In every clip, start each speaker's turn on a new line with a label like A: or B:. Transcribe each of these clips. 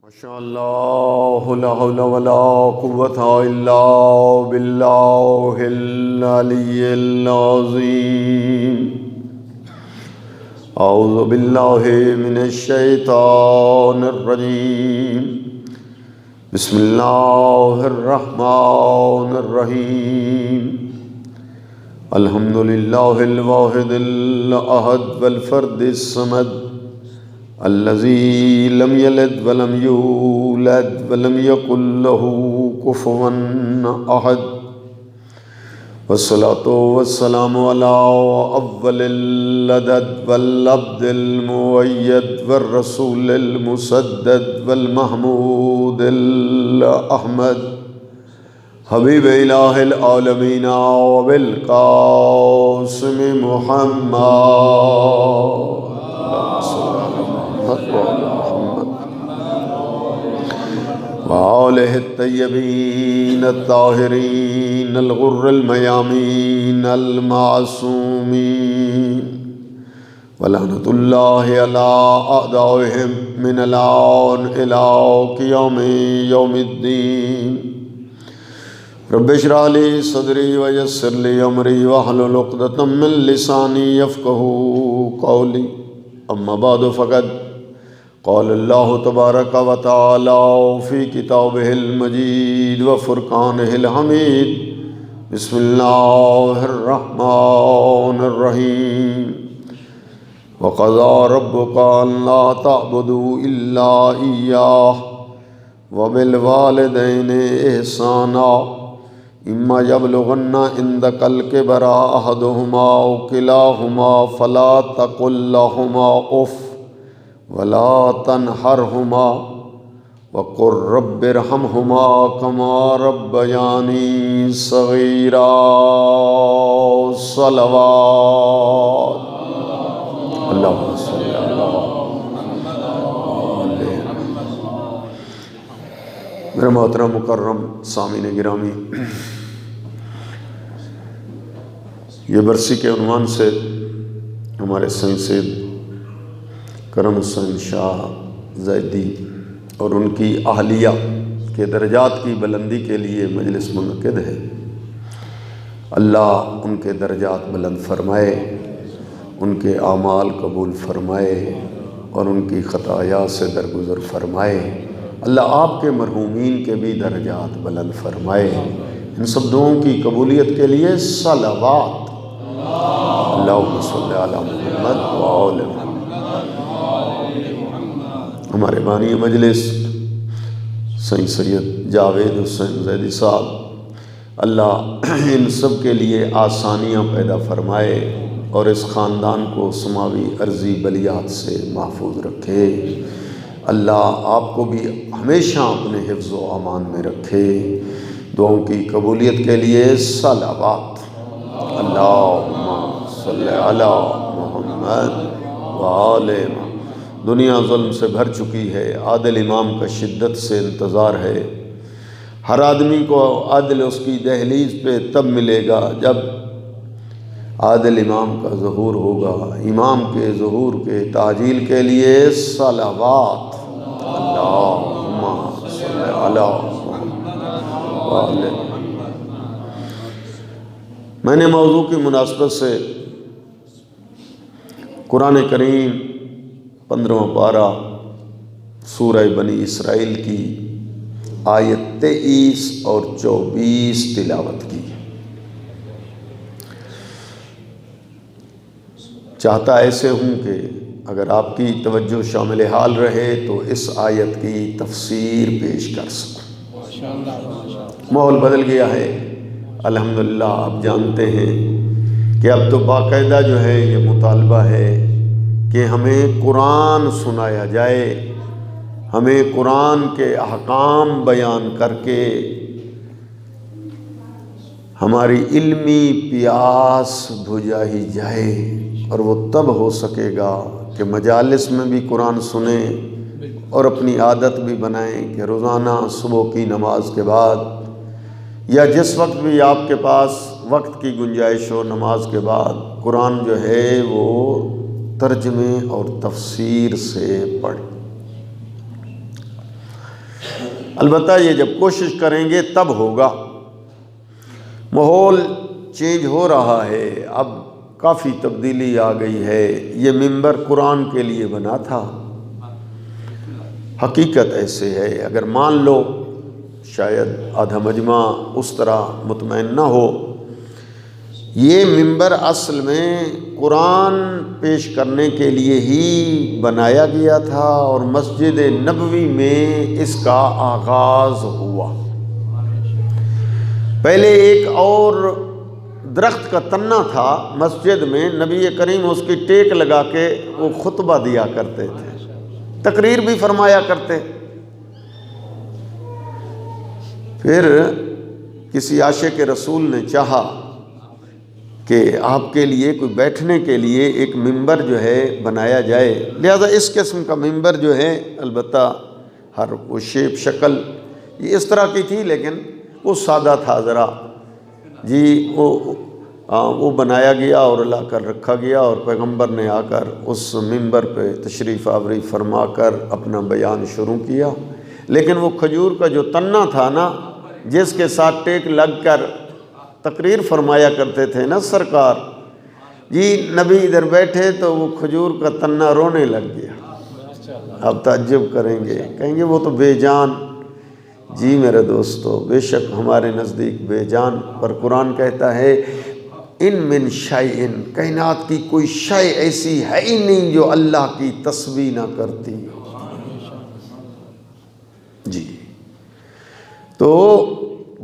A: ماشاء اللہ لا حول ولا قوۃ الا باللہ العلی العظیم۔ اعوذ باللہ من الشیطان الرجیم۔ بسم اللہ الرحمن الرحیم۔ الحمد للہ الواحد الاحد والفرد الصمد الذي لم يلد ولم يولد ولم يكن له كفوا أحد، والصلاة والسلام على أول العدد والعبد المؤيد والرسول المسدد والمحمود الأحمد حبیب الہ العالمین وبالقاسم محمد وآلہ الطیبین الطاہرین الغر المیامین المعصومین ولعنۃ اللہ علی اعدائہم من الآن الی قیام یوم الدین۔ رب اشرح لی صدری ویسر لی امری واحلل عقدۃ من لسانی یفقہوا قولی۔ اما بعد فقد قال اللہ تبارک و تعالی فی کتابہ المجید وفرقانہ الحمید۔ بسم اللہ الرحمن الرحیم۔ وقضى ربک الا تعبدوا الا ایاہ وبالوالدین احسانا اما یبلغن عندک الکبر احدہما او کلاہما فلا تقل لہما اف ولا تنہرہما وقل رب ارحمہما کما ربیانی صغیرا۔ صلوات اللہم صلی اللہ علیہ۔ میرے محترم مکرم سامعین گرامی، یہ برسی کے عنوان سے ہمارے سید کرم حسین شاہ زیدی اور ان کی اہلیہ کے درجات کی بلندی کے لیے مجلس منعقد ہے۔ اللہ ان کے درجات بلند فرمائے، ان کے اعمال قبول فرمائے اور ان کی خطایا سے درگزر فرمائے۔ اللہ آپ کے مرحومین کے بھی درجات بلند فرمائے۔ ان سب دعاؤں کی قبولیت کے لیے صلوات۔ اللہم صلی علی محمد وآل محمد۔ ہمارے بانی مجلس سید جاوید حسین زیدی صاحب، اللہ ان سب کے لیے آسانیاں پیدا فرمائے اور اس خاندان کو سماوی عرضی بلیات سے محفوظ رکھے۔ اللہ آپ کو بھی ہمیشہ اپنے حفظ و امان میں رکھے۔ دعاؤں کی قبولیت کے لیے صلوات۔ اللہم صلی علی محمد وآل محمد۔ دنیا ظلم سے بھر چکی ہے، عادل امام کا شدت سے انتظار ہے۔ ہر آدمی کو عادل اس کی دہلیز پہ تب ملے گا جب عادل امام کا ظہور ہوگا۔ امام کے ظہور کے تعجیل کے لیے صلوات۔ اللہم صلی علی محمد وآل محمد۔ میں نے موضوع کی مناسبت سے قرآن کریم 15واں پارہ سورہ بنی اسرائیل کی آیت 23 اور 24 تلاوت کی۔ چاہتا ایسے ہوں کہ اگر آپ کی توجہ شامل حال رہے تو اس آیت کی تفسیر پیش کر سکوں۔ ماحول بدل گیا ہے الحمدللہ۔ آپ جانتے ہیں کہ اب تو باقاعدہ جو ہے یہ مطالبہ ہے کہ ہمیں قرآن سنایا جائے، ہمیں قرآن کے احکام بیان کر کے ہماری علمی پیاس بجھائی جائے، اور وہ تب ہو سکے گا کہ مجالس میں بھی قرآن سنیں اور اپنی عادت بھی بنائیں کہ روزانہ صبح کی نماز کے بعد یا جس وقت بھی آپ کے پاس وقت کی گنجائش ہو، نماز کے بعد قرآن جو ہے وہ ترجمے اور تفسیر سے پڑھ۔ البتہ یہ جب کوشش کریں گے تب ہوگا۔ ماحول چینج ہو رہا ہے، اب کافی تبدیلی آ گئی ہے۔ یہ منبر قرآن کے لیے بنا تھا، حقیقت ایسے ہے۔ اگر مان لو، شاید آدھا مجمع اس طرح مطمئن نہ ہو، یہ منبر اصل میں قرآن پیش کرنے کے لیے ہی بنایا گیا تھا، اور مسجد نبوی میں اس کا آغاز ہوا۔ پہلے ایک اور درخت کا تنہ تھا مسجد میں، نبی کریم اس کی ٹیک لگا کے وہ خطبہ دیا کرتے تھے، تقریر بھی فرمایا کرتے۔ پھر کسی عاشق رسول نے چاہا کہ آپ کے لیے کوئی بیٹھنے کے لیے ایک منبر جو ہے بنایا جائے، لہذا اس قسم کا منبر جو ہے، البتہ ہر وہ شیپ شکل یہ اس طرح کی تھی، لیکن وہ سادہ تھا ذرا جی، وہ بنایا گیا اور لا کر رکھا گیا، اور پیغمبر نے آ کر اس منبر پہ تشریف آوری فرما کر اپنا بیان شروع کیا۔ لیکن وہ کھجور کا جو تنہ تھا نا، جس کے ساتھ ٹیک لگ کر تقریر فرمایا کرتے تھے نا سرکار جی، نبی ادھر بیٹھے تو وہ کھجور کا تنہ رونے لگ گیا۔ اب تعجب کریں گے، کہیں گے وہ تو بے جان۔ جی میرے دوستو، بے شک ہمارے نزدیک بے جان، پر قرآن کہتا ہے ان من شیء، کائنات کی کوئی شے ایسی ہے ہی نہیں جو اللہ کی تسبیح نہ کرتی۔ جی، تو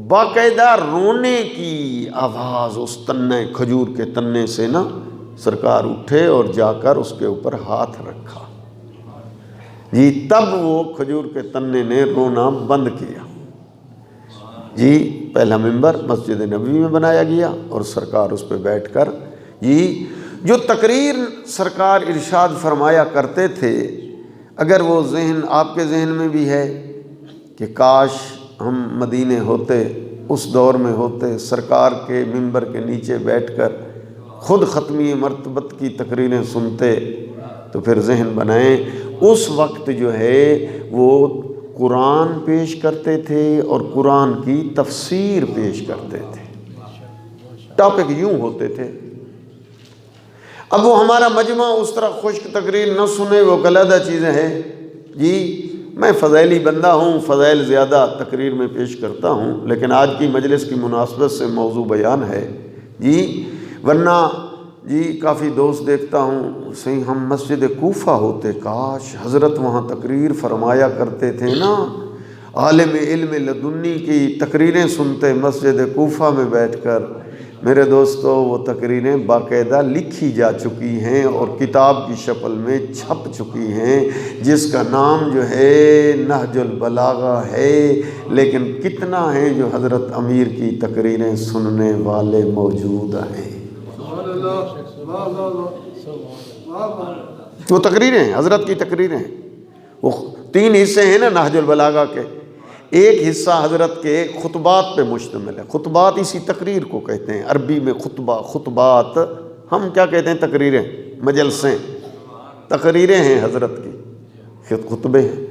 A: باقاعدہ رونے کی آواز اس تنے کھجور کے تنے سے نا سرکار اٹھے اور جا کر اس کے اوپر ہاتھ رکھا جی، تب وہ کھجور کے تنے نے رونا بند کیا جی۔ پہلا منبر مسجد نبوی میں بنایا گیا اور سرکار اس پہ بیٹھ کر جی جو تقریر سرکار ارشاد فرمایا کرتے تھے، اگر وہ ذہن آپ کے ذہن میں بھی ہے کہ کاش ہم مدینے ہوتے، اس دور میں ہوتے، سرکار کے منبر کے نیچے بیٹھ کر خود ختمی مرتبت کی تقریریں سنتے، تو پھر ذہن بنائیں اس وقت جو ہے وہ قرآن پیش کرتے تھے اور قرآن کی تفسیر پیش کرتے تھے، ٹاپک یوں ہوتے تھے۔ اب وہ ہمارا مجمع اس طرح خشک تقریر نہ سنے، وہ علیحدہ چیزیں ہیں جی۔ میں فضائلی بندہ ہوں، فضائل زیادہ تقریر میں پیش کرتا ہوں، لیکن آج کی مجلس کی مناسبت سے موضوع بیان ہے جی، ورنہ جی کافی دوست دیکھتا ہوں صحیح ہم مسجد کوفہ ہوتے، کاش حضرت وہاں تقریر فرمایا کرتے تھے نا، عالم علم لدنی کی تقریریں سنتے مسجد کوفہ میں بیٹھ کر۔ میرے دوستو، وہ تقریریں باقاعدہ لکھی جا چکی ہیں اور کتاب کی شکل میں چھپ چکی ہیں، جس کا نام جو ہے نہج البلاغہ ہے، لیکن کتنا ہیں جو حضرت امیر کی تقریریں سننے والے موجود ہیں۔ وہ تقریریں حضرت کی تقریریں، وہ 3 حصے ہیں نا نہج البلاغہ کے۔ ایک حصہ حضرت کے خطبات پہ مشتمل ہے، خطبات اسی تقریر کو کہتے ہیں، عربی میں خطبہ، خطبات، ہم کیا کہتے ہیں تقریریں، مجلسیں، تقریریں ہیں حضرت کی، خطبے ہیں۔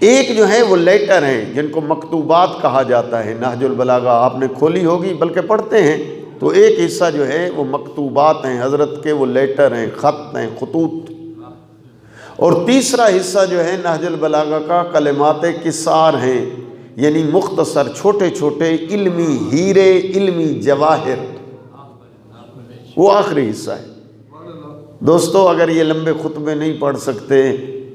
A: ایک جو ہے وہ لیٹر ہیں جن کو مکتوبات کہا جاتا ہے، نہج البلاغہ آپ نے کھولی ہوگی بلکہ پڑھتے ہیں، تو ایک حصہ جو ہے وہ مکتوبات ہیں حضرت کے، وہ لیٹر ہیں، خط ہیں، خطوط۔ اور تیسرا حصہ جو ہے نہج البلاغہ کا کلمات کسار ہیں، یعنی مختصر چھوٹے چھوٹے علمی ہیرے، علمی جواہر، وہ آخری حصہ ہے۔ دوستو، اگر یہ لمبے خطبے نہیں پڑھ سکتے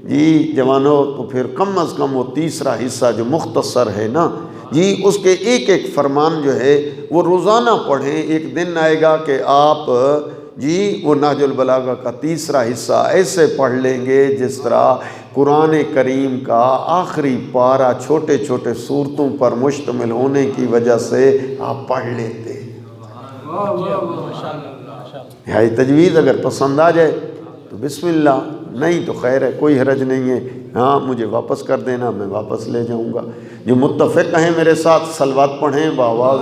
A: جی جوانوں، تو پھر کم از کم وہ تیسرا حصہ جو مختصر ہے نا جی، اس کے ایک ایک فرمان جو ہے وہ روزانہ پڑھیں۔ ایک دن آئے گا کہ آپ جی وہ نہج البلاغہ کا تیسرا حصہ ایسے پڑھ لیں گے جس طرح قرآن کریم کا آخری پارہ چھوٹے چھوٹے سورتوں پر مشتمل ہونے کی وجہ سے آپ پڑھ لیتے۔ یہ تجویز اگر پسند آ جائے تو بسم اللہ، نہیں تو خیر ہے، کوئی حرج نہیں ہے۔ ہاں مجھے واپس کر دینا، میں واپس لے جاؤں گا۔ جو متفق ہیں میرے ساتھ صلوات پڑھیں بآواز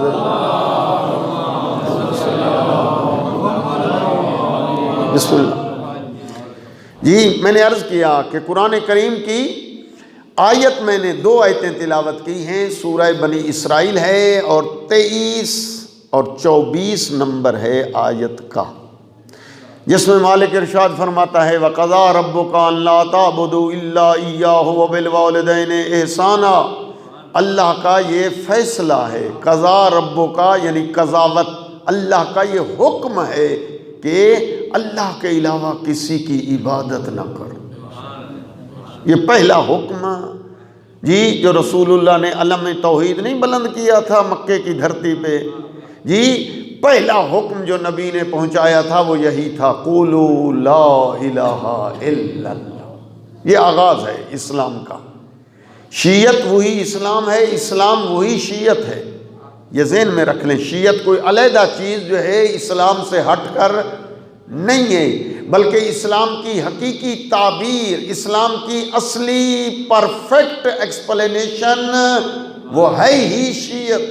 A: بسم اللہ۔ جی میں نے عرض کیا کہ قرآن کریم کی آیت میں نے 2 آیتیں تلاوت کی ہیں، سورہ بنی اسرائیل ہے اور 23 اور 24 نمبر ہے آیت کا، جس میں مالک ارشاد فرماتا ہے وَقَضَىٰ رَبُّكَ أَلَّا تَعْبُدُوا إِلَّا إِيَّاهُ وَبِالْوَالِدَيْنِ إِحْسَانًا، اللہ کا یہ فیصلہ ہے، قضا ربک یعنی قضاوت، اللہ کا یہ حکم ہے کہ اللہ کے علاوہ کسی کی عبادت نہ کرو۔ یہ پہلا حکم جی جو رسول اللہ نے علم توحید نہیں بلند کیا تھا مکے کی دھرتی پہ، جی پہلا حکم جو نبی نے پہنچایا تھا وہ یہی تھا، قولوا لا الہ الا اللہ۔ یہ آغاز ہے اسلام کا، شیعت وہی اسلام ہے، اسلام وہی شیعت ہے، یہ ذہن میں رکھ لیں۔ شیعت کوئی علیحدہ چیز جو ہے اسلام سے ہٹ کر نہیں ہے، بلکہ اسلام کی حقیقی تعبیر، اسلام کی اصلی پرفیکٹ ایکسپلینیشن وہ ہے ہی شیعت۔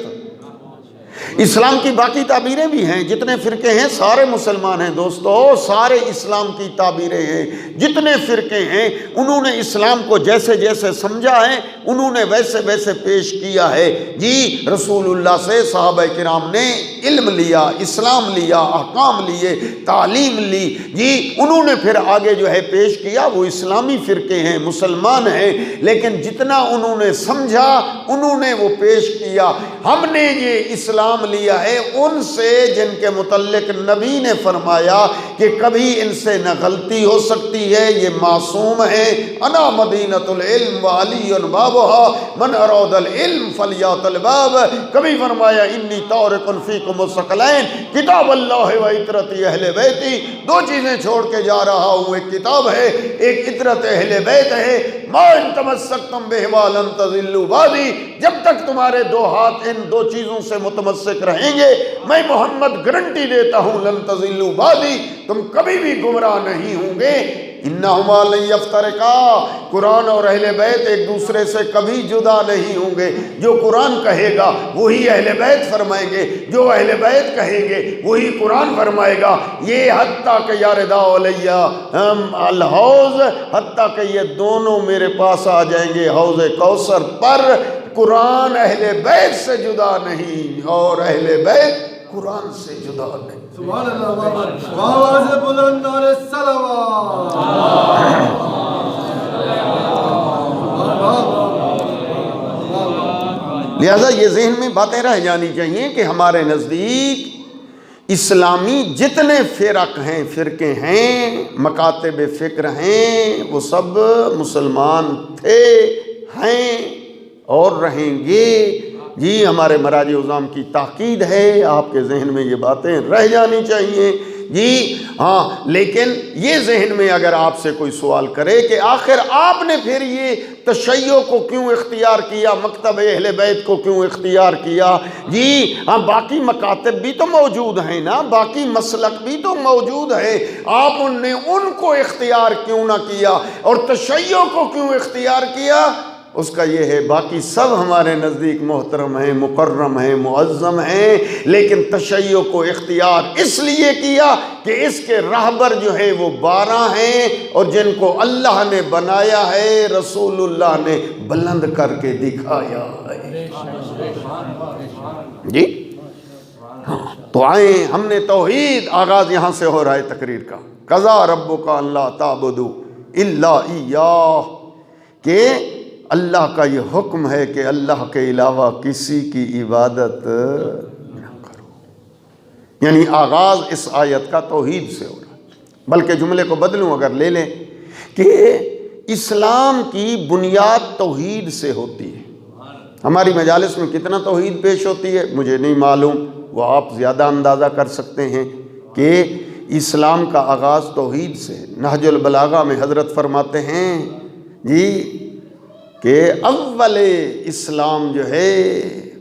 A: اسلام کی باقی تعبیریں بھی ہیں، جتنے فرقے ہیں سارے مسلمان ہیں دوستو، سارے اسلام کی تعبیریں ہیں، جتنے فرقے ہیں انہوں نے اسلام کو جیسے جیسے سمجھا ہے انہوں نے ویسے ویسے پیش کیا ہے۔ جی رسول اللہ سے صحابہ کرام نے علم لیا، اسلام لیا، احکام لیے، تعلیم لی، جی انہوں نے پھر آگے جو ہے پیش کیا، وہ اسلامی فرقے ہیں، مسلمان ہیں، لیکن جتنا انہوں نے سمجھا انہوں نے وہ پیش کیا۔ ہم نے یہ اسلام لیا ہے ان سے جن کے متعلق نبی نے فرمایا کہ کبھی ان سے نہ غلطی ہو سکتی ہے، یہ معصوم ہے۔ انا مدینۃ العلم وعلی بابها من اراد العلم فلیات الباب۔ کبھی فرمایا انی تارک فیکم الثقلین، کتاب اللہ و عطرت اہل بیتی، 2 چیزیں چھوڑ کے جا رہا ہوں، ایک کتاب ہے، ایک عطرت اہل بیت ہے۔ ما ان تمسکتم بہما لن تضلوا بعدی، جب تک تمہارے 2 ہاتھ ان 2 چیزوں سے متمسک رہیں گے میں محمد گارنٹی دیتا ہوں لن تضلوا بعدی، تم کبھی بھی گمراہ نہیں ہوں گے۔ انہما لن یفترقا، قرآن اور اہل بیت ایک دوسرے سے کبھی جدا نہیں ہوں گے، جو قرآن کہے گا وہی اہل بیت فرمائیں گے، جو اہل بیت کہیں گے وہی قرآن فرمائے گا۔ یہ حتیٰ کہ یاردا علیہ الحوض، حتیٰ کہ یہ دونوں میرے پاس آ جائیں گے حوض کوثر پر، قرآن اہل بیت سے جدا نہیں اور اہل بیت قرآن سے جدا نہیں۔
B: سبحان اللہ، آواز بلند اور صلوات۔
A: لہذا یہ ذہن میں باتیں رہ جانی چاہیے کہ ہمارے نزدیک اسلامی جتنے فرق ہیں، فرقے ہیں، مکاتب فکر ہیں، وہ سب مسلمان تھے، ہیں اور رہیں گے۔ جی ہمارے مراجع عظام کی تاکید ہے، آپ کے ذہن میں یہ باتیں رہ جانی چاہیے۔ جی ہاں، لیکن یہ ذہن میں اگر آپ سے کوئی سوال کرے کہ آخر آپ نے پھر یہ تشیع کو کیوں اختیار کیا، مکتب اہل بیت کو کیوں اختیار کیا، جی ہاں باقی مکاتب بھی تو موجود ہیں نا، باقی مسلک بھی تو موجود ہے، آپ نے ان کو اختیار کیوں نہ کیا اور تشیع کو کیوں اختیار کیا؟ اس کا یہ ہے باقی سب ہمارے نزدیک محترم ہیں، مکرم ہیں، معظم ہیں، لیکن تشیع کو اختیار اس لیے کیا کہ اس کے راہبر جو ہیں وہ 12 ہیں اور جن کو اللہ نے بنایا ہے رسول اللہ نے بلند کر کے دکھایا ہے۔ جی ہاں تو آئیں، ہم نے توحید، آغاز یہاں سے ہو رہا ہے تقریر کا، قضا ربک الا تعبدوا الا ایاہ، کہ اللہ کا یہ حکم ہے کہ اللہ کے علاوہ کسی کی عبادت نہ کرو، یعنی آغاز اس آیت کا توحید سے ہو رہا ہے۔ بلکہ جملے کو بدلوں اگر لے لیں کہ اسلام کی بنیاد توحید سے ہوتی ہے۔ ہماری مجالس میں کتنا توحید پیش ہوتی ہے مجھے نہیں معلوم، وہ آپ زیادہ اندازہ کر سکتے ہیں کہ اسلام کا آغاز توحید سے۔ نہج البلاغہ میں حضرت فرماتے ہیں جی کہ اول اسلام جو ہے،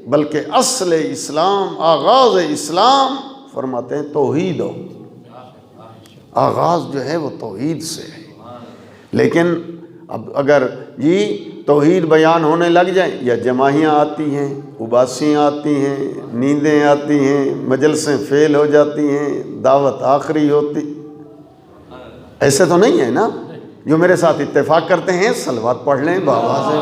A: بلکہ اصل اسلام، آغاز اسلام فرماتے ہیں توحید ہو، آغاز جو ہے وہ توحید سے ہے۔ لیکن اب اگر جی توحید بیان ہونے لگ جائیں یا جماہیاں آتی ہیں، اباسیاں آتی ہیں، نیندیں آتی ہیں، مجلسیں فیل ہو جاتی ہیں، دعوت آخری ہوتی، ایسے تو نہیں ہے نا، جو میرے ساتھ اتفاق کرتے ہیں صلوات پڑھ لیں بابا سے۔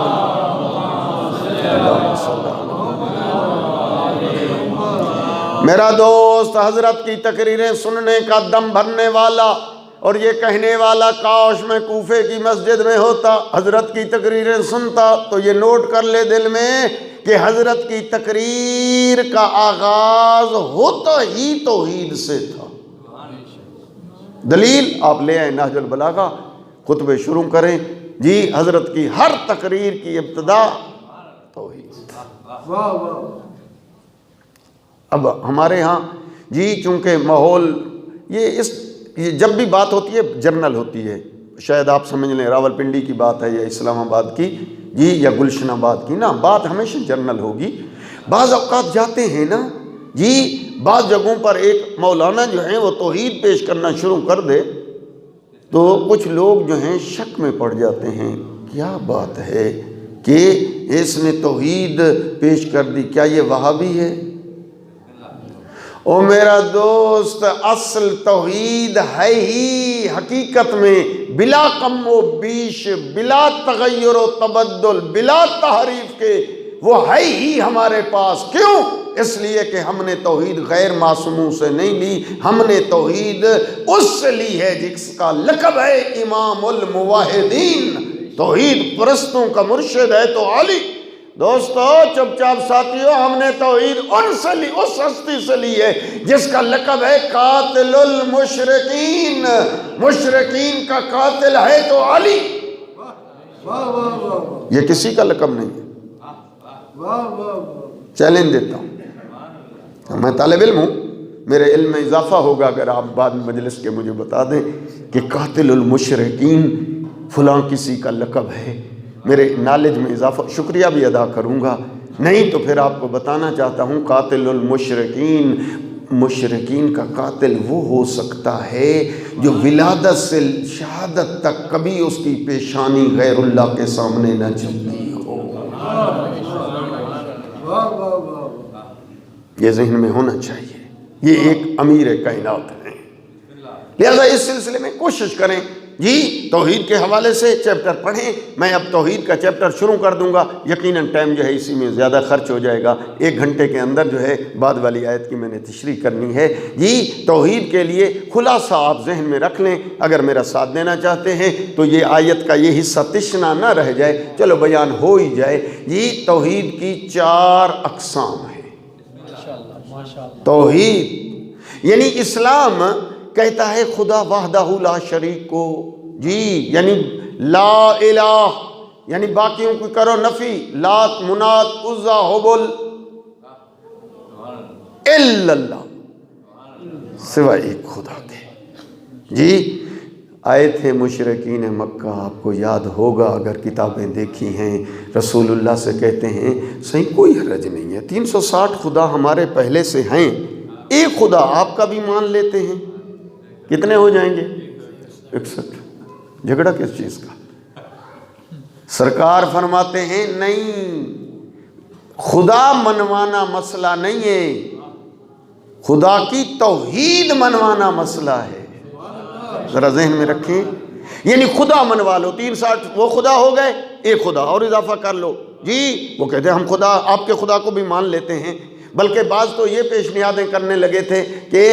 A: میرا دوست حضرت کی تقریریں سننے کا دم بھرنے والا اور یہ کہنے والا کاش میں کوفے کی مسجد میں ہوتا، حضرت کی تقریریں سنتا، تو یہ نوٹ کر لے دل میں کہ حضرت کی تقریر کا آغاز ہوتا ہی توحید سے تھا۔ دلیل آپ لے آئیں نہج البلاغہ، خطبے شروع کریں جی، حضرت کی ہر تقریر کی ابتدا توحید۔ اب ہمارے ہاں جی چونکہ ماحول یہ جب بھی بات ہوتی ہے جنرل ہوتی ہے، شاید آپ سمجھ لیں راولپنڈی کی بات ہے یا اسلام آباد کی جی یا گلشن آباد کی، نا بات ہمیشہ جنرل ہوگی۔ بعض اوقات جاتے ہیں نا جی، بعض جگہوں پر ایک مولانا جو ہیں وہ توحید پیش کرنا شروع کر دے تو کچھ لوگ جو ہیں شک میں پڑ جاتے ہیں، کیا بات ہے کہ اس نے توحید پیش کر دی، کیا یہ وہابی ہے؟ او میرا دوست، اصل توحید ہے ہی حقیقت میں بلا کم و بیش، بلا تغیر و تبدل، بلا تحریف کے، وہ ہے ہی ہمارے پاس۔ کیوں؟ اس لیے کہ ہم نے توحید غیر معصوموں سے نہیں لی، ہم نے توحید اس سے لی ہے جس کا لقب ہے امام الموحدین، توحید پرستوں کا مرشد ہے تو علی۔ دوستو چپ چاپ ساتھیو، ہم نے توحید ان سے لی، اس ہستی سے لی ہے جس کا لقب ہے قاتل المشرکین، مشرکین کا قاتل ہے تو علی۔ یہ کسی کا لقب نہیں ہے، چیلنج دیتا ہوں، میں طالب علم ہوں، میرے علم میں اضافہ ہوگا اگر آپ بعد مجلس کے مجھے بتا دیں کہ قاتل المشرکین فلاں کسی کا لقب ہے، میرے نالج میں اضافہ، شکریہ بھی ادا کروں گا، نہیں تو پھر آپ کو بتانا چاہتا ہوں قاتل المشرکین، مشرکین کا قاتل وہ ہو سکتا ہے جو ولادت سے شہادت تک کبھی اس کی پیشانی غیر اللہ کے سامنے نہ جھکتی ہو۔ یہ ذہن میں ہونا چاہیے، یہ ایک امیر کائنات ہے۔ لہذا اس سلسلے میں کوشش کریں جی، توحید کے حوالے سے چیپٹر پڑھیں۔ میں اب توحید کا چیپٹر شروع کر دوں گا، یقیناً ٹائم جو ہے اسی میں زیادہ خرچ ہو جائے گا، 1 گھنٹے کے اندر جو ہے بعد والی آیت کی میں نے تشریح کرنی ہے جی۔ توحید کے لیے خلاصہ آپ ذہن میں رکھ لیں، اگر میرا ساتھ دینا چاہتے ہیں تو یہ آیت کا یہ حصہ تشنا نہ رہ جائے، چلو بیان ہو ہی جائے جی۔ توحید کی 4 اقسام ہیں۔ توحید یعنی اسلام کہتا ہے خدا وحدہ لا شریک کو جی، یعنی لا الہ، یعنی باقیوں کو کرو نفی، لات منات عزا حبل الا اللہ، سوائے ایک خدا کے جی۔ آئے تھے مشرکین مکہ، آپ کو یاد ہوگا اگر کتابیں دیکھی ہیں، رسول اللہ سے کہتے ہیں صحیح کوئی حرج نہیں ہے، 360 خدا ہمارے پہلے سے ہیں، ایک خدا آپ کا بھی مان لیتے ہیں، کتنے ہو جائیں گے؟ 61۔ جھگڑا کس چیز کا؟ سرکار فرماتے ہیں نہیں، خدا منوانا مسئلہ نہیں ہے، خدا کی توحید منوانا مسئلہ ہے۔ ذرا ذہن میں رکھیں، یعنی خدا منوا لو، 360 وہ خدا ہو گئے، ایک خدا اور اضافہ کر لو جی۔ وہ کہتے ہیں ہم خدا، آپ کے خدا کو بھی مان لیتے ہیں، بلکہ بعض تو یہ پیشنہادیں کرنے لگے تھے کہ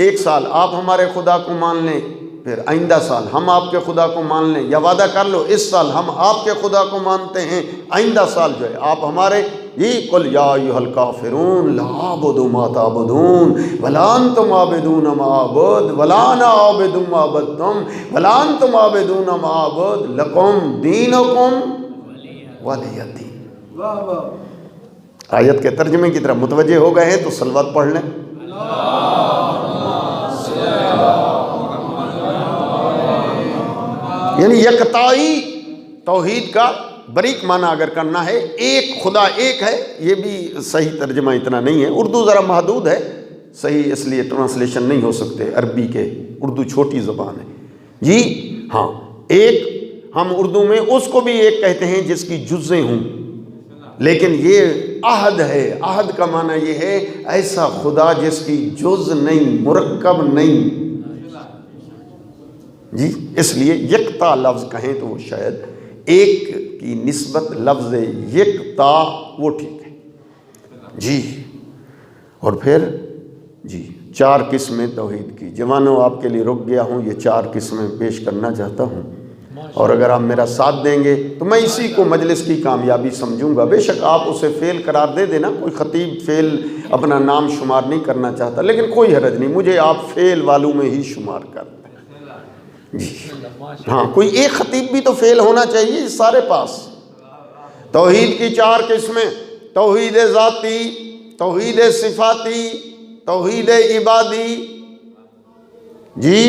A: 1 سال آپ ہمارے خدا کو مان لیں، پھر آئندہ سال ہم آپ کے خدا کو مان لیں، یا وعدہ کر لو اس سال ہم آپ کے خدا کو مانتے ہیں، آئندہ سال جو ہے آپ ہمارے جی۔ قل یا ایھا الکافرون لا اعبد ما تعبدون ولا انتم عابدون ما اعبد ولا انا عابد ما عبدتم ولا انتم عابدون ما اعبد لکم دینکم ولی دین۔ آیت کے ترجمے کی طرف متوجہ ہو گئے ہیں تو صلوات پڑھ لیں۔ یعنی یکتائی توحید کا بریک معنی اگر کرنا ہے، ایک خدا ایک ہے، یہ بھی صحیح ترجمہ اتنا نہیں ہے، اردو ذرا محدود ہے، صحیح اس لیے ٹرانسلیشن نہیں ہو سکتے عربی کے، اردو چھوٹی زبان ہے جی۔ ہاں ایک، ہم اردو میں اس کو بھی ایک کہتے ہیں جس کی جزیں ہوں، لیکن یہ عہد ہے، عہد کا معنی یہ ہے ایسا خدا جس کی جز نہیں، مرکب نہیں جی اس لیے یکتا لفظ کہیں تو وہ شاید ایک کی نسبت لفظ یکتا وہ ٹھیک ہے جی۔ اور پھر جی 4 قسمیں توحید کی، جوانوں آپ کے لیے رک گیا ہوں، یہ 4 قسمیں پیش کرنا چاہتا ہوں، اور اگر آپ میرا ساتھ دیں گے تو میں اسی کو مجلس کی کامیابی سمجھوں گا۔ بے شک آپ اسے فیل قرار دے دینا، کوئی خطیب فیل اپنا نام شمار نہیں کرنا چاہتا، لیکن کوئی حرج نہیں، مجھے آپ فیل والوں میں ہی شمار کر دیں جی۔ ہاں کوئی ایک خطیب بھی تو فیل ہونا چاہیے سارے پاس۔ توحید کی 4 قسمیں: توحید ذاتی، توحید صفاتی، توحید عبادی جی،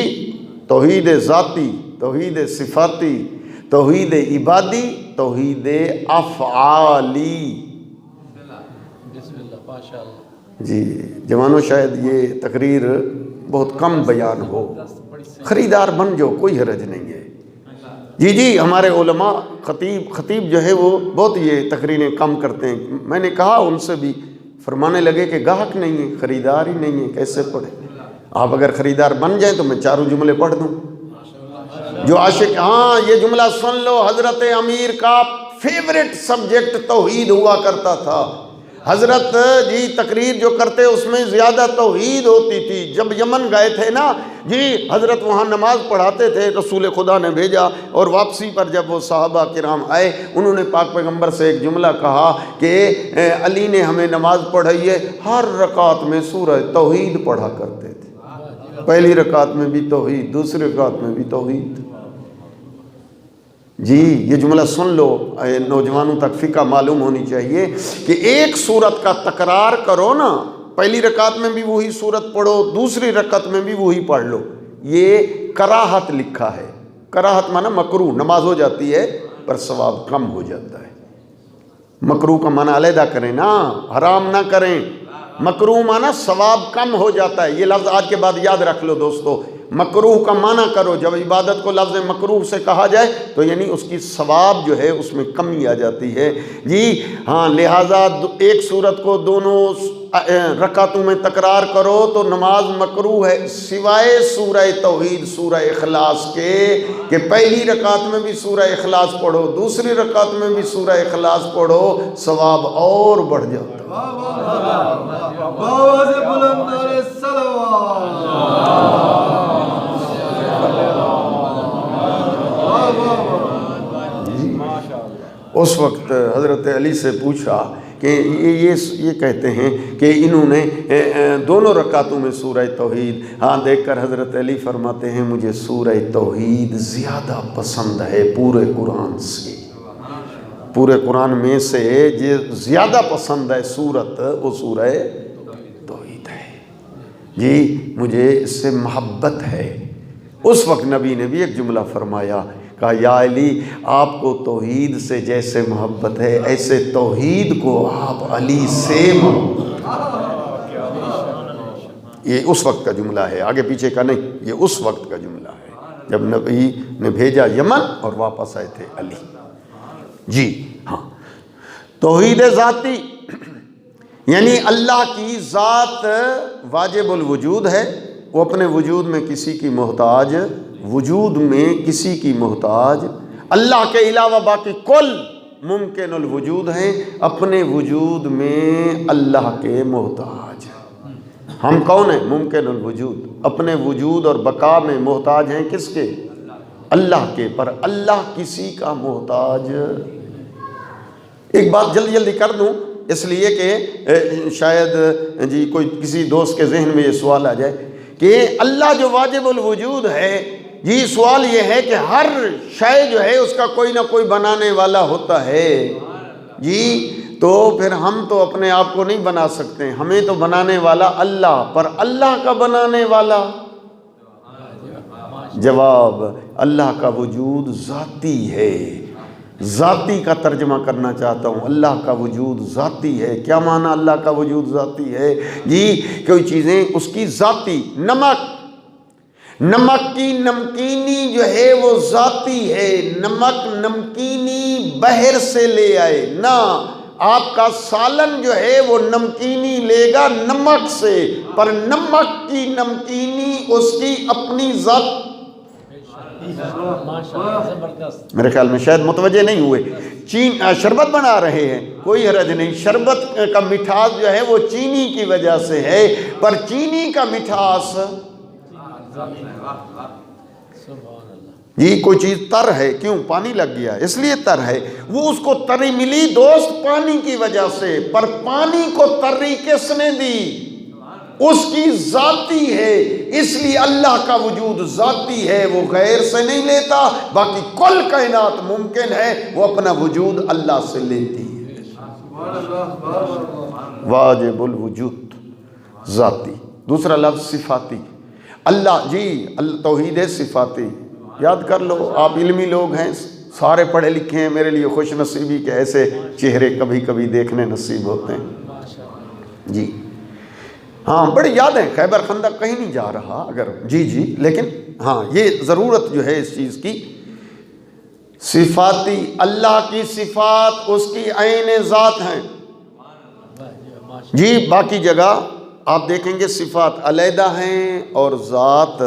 A: توحید ذاتی، توحید صفاتی، توحید عبادی، توحید افعالی جی۔ جوانوں شاید یہ تقریر بہت کم بیان ہو، خریدار بن جو، کوئی حرج نہیں ہے جی۔ جی ہمارے علماء خطیب جو ہے وہ بہت یہ تقریریں کم کرتے ہیں، میں نے کہا ان سے بھی، فرمانے لگے کہ گاہک نہیں ہے، خریدار ہی نہیں ہے، کیسے پڑھے؟ آپ اگر خریدار بن جائیں تو میں 4 جملے پڑھ دوں جو عاشق۔ ہاں یہ جملہ سن لو، حضرت امیر کا فیورٹ سبجیکٹ توحید ہوا کرتا تھا۔ حضرت جی تقریر جو کرتے اس میں زیادہ توحید ہوتی تھی۔ جب یمن گئے تھے نا جی، حضرت وہاں نماز پڑھاتے تھے، رسول خدا نے بھیجا، اور واپسی پر جب وہ صحابہ کرام آئے انہوں نے پاک پیغمبر سے ایک جملہ کہا کہ علی نے ہمیں نماز پڑھائی ہے، ہر رکعت میں سورہ توحید پڑھا کرتے تھے، پہلی رکعت میں بھی توحید، دوسری رکعت میں بھی توحید جی۔ یہ جملہ سن لو، نوجوانوں تک فقہ معلوم ہونی چاہیے کہ ایک سورت کا تکرار کرو نا، پہلی رکعت میں بھی وہی سورت پڑھو، دوسری رکعت میں بھی وہی پڑھ لو، یہ کراہت لکھا ہے۔ کراہت معنی مکروہ، نماز ہو جاتی ہے پر ثواب کم ہو جاتا ہے۔ مکروہ کا معنی علیحدہ کریں نا، حرام نہ کریں، مکروہ معنی ثواب کم ہو جاتا ہے۔ یہ لفظ آج کے بعد یاد رکھ لو دوستو، مکروہ کا معنی کرو، جب عبادت کو لفظ مکروہ سے کہا جائے تو یعنی اس کی ثواب جو ہے اس میں کمی آ جاتی ہے جی۔ ہاں لہٰذا ایک سورت کو دونوں رکعتوں میں تکرار کرو تو نماز مکروہ ہے، سوائے سورہ توحید، سورہ اخلاص کے، کہ پہلی رکعت میں بھی سورہ اخلاص پڑھو، دوسری رکعت میں بھی سورہ اخلاص پڑھو، ثواب اور بڑھ جاتا ہے۔ اس وقت حضرت علی سے پوچھا کہ یہ کہتے ہیں کہ انہوں نے دونوں رکعتوں میں سورہ توحید، ہاں دیکھ کر حضرت علی فرماتے ہیں مجھے سورہ توحید زیادہ پسند ہے پورے قرآن سے، پورے قرآن میں سے جو زیادہ پسند ہے سورت وہ سورہ توحید ہے جی، مجھے اس سے محبت ہے۔ اس وقت نبی نے بھی ایک جملہ فرمایا، کہا یا علی آپ کو توحید سے جیسے محبت ہے ایسے توحید کو آپ علی سے محبت ہے۔ یہ اس وقت کا جملہ ہے، آگے پیچھے کا نہیں، یہ اس وقت کا جملہ ہے جب نبی نے بھیجا یمن اور واپس آئے تھے علی جی۔ ہاں توحید ذاتی یعنی اللہ کی ذات واجب الوجود ہے، وہ اپنے وجود میں کسی کی محتاج، وجود میں کسی کی محتاج، اللہ کے علاوہ باقی کل ممکن الوجود ہیں، اپنے وجود میں اللہ کے محتاج۔ ہم کون ہیں؟ ممکن الوجود، اپنے وجود اور بقا میں محتاج ہیں کس کے؟ اللہ کے، پر اللہ کسی کا محتاج۔ ایک بات جلدی کر دوں اس لیے کہ شاید جی کوئی کسی دوست کے ذہن میں یہ سوال آ جائے کہ اللہ جو واجب الوجود ہے جی، سوال یہ ہے کہ ہر شے جو ہے اس کا کوئی نہ کوئی بنانے والا ہوتا ہے جی، تو پھر ہم تو اپنے آپ کو نہیں بنا سکتے، ہمیں تو بنانے والا اللہ، پر اللہ کا بنانے والا؟ جواب، اللہ کا وجود ذاتی ہے۔ ذاتی کا ترجمہ کرنا چاہتا ہوں، اللہ کا وجود ذاتی ہے۔ کیا معنی اللہ کا وجود ذاتی ہے جی؟ کوئی چیزیں اس کی ذاتی، نمک کی نمکینی جو ہے وہ ذاتی ہے، نمک نمکینی بحر سے لے آئے نہ، آپ کا سالن جو ہے وہ نمکینی لے گا نمک سے، پر نمک کی نمکینی اس کی اپنی ذات میرے خیال میں شاید متوجہ نہیں ہوئے. شربت بنا رہے ہیں، کوئی حرج نہیں. شربت کا مٹھاس جو ہے وہ چینی کی وجہ سے ہے، پر چینی کا مٹھاس جی کوئی چیز تر ہے، کیوں؟ پانی لگ گیا اس لیے تر ہے. وہ اس کو تری ملی دوست پانی کی وجہ سے، پر پانی کو تری کس نے دی؟ اس کی ذاتی ہے. اس لیے اللہ کا وجود ذاتی ہے، وہ غیر سے نہیں لیتا. باقی کل کائنات ممکن ہے وہ اپنا وجود اللہ سے لیتی ہے. واجب الوجود ذاتی. دوسرا لفظ صفاتی. اللہ جی توحید صفاتی یاد کر لو. آپ علمی لوگ ہیں، سارے پڑھے لکھے ہیں، میرے لیے خوش نصیبی کہ ایسے چہرے کبھی کبھی دیکھنے نصیب ہوتے ہیں جی. ہاں بڑی یاد ہے. خیبر خندق کہیں نہیں جا رہا اگر جی لیکن ہاں یہ ضرورت جو ہے اس چیز کی. صفاتی اللہ کی صفات اس کی عین ذات ہیں جی. باقی جگہ آپ دیکھیں گے صفات علیحدہ ہیں اور ذات.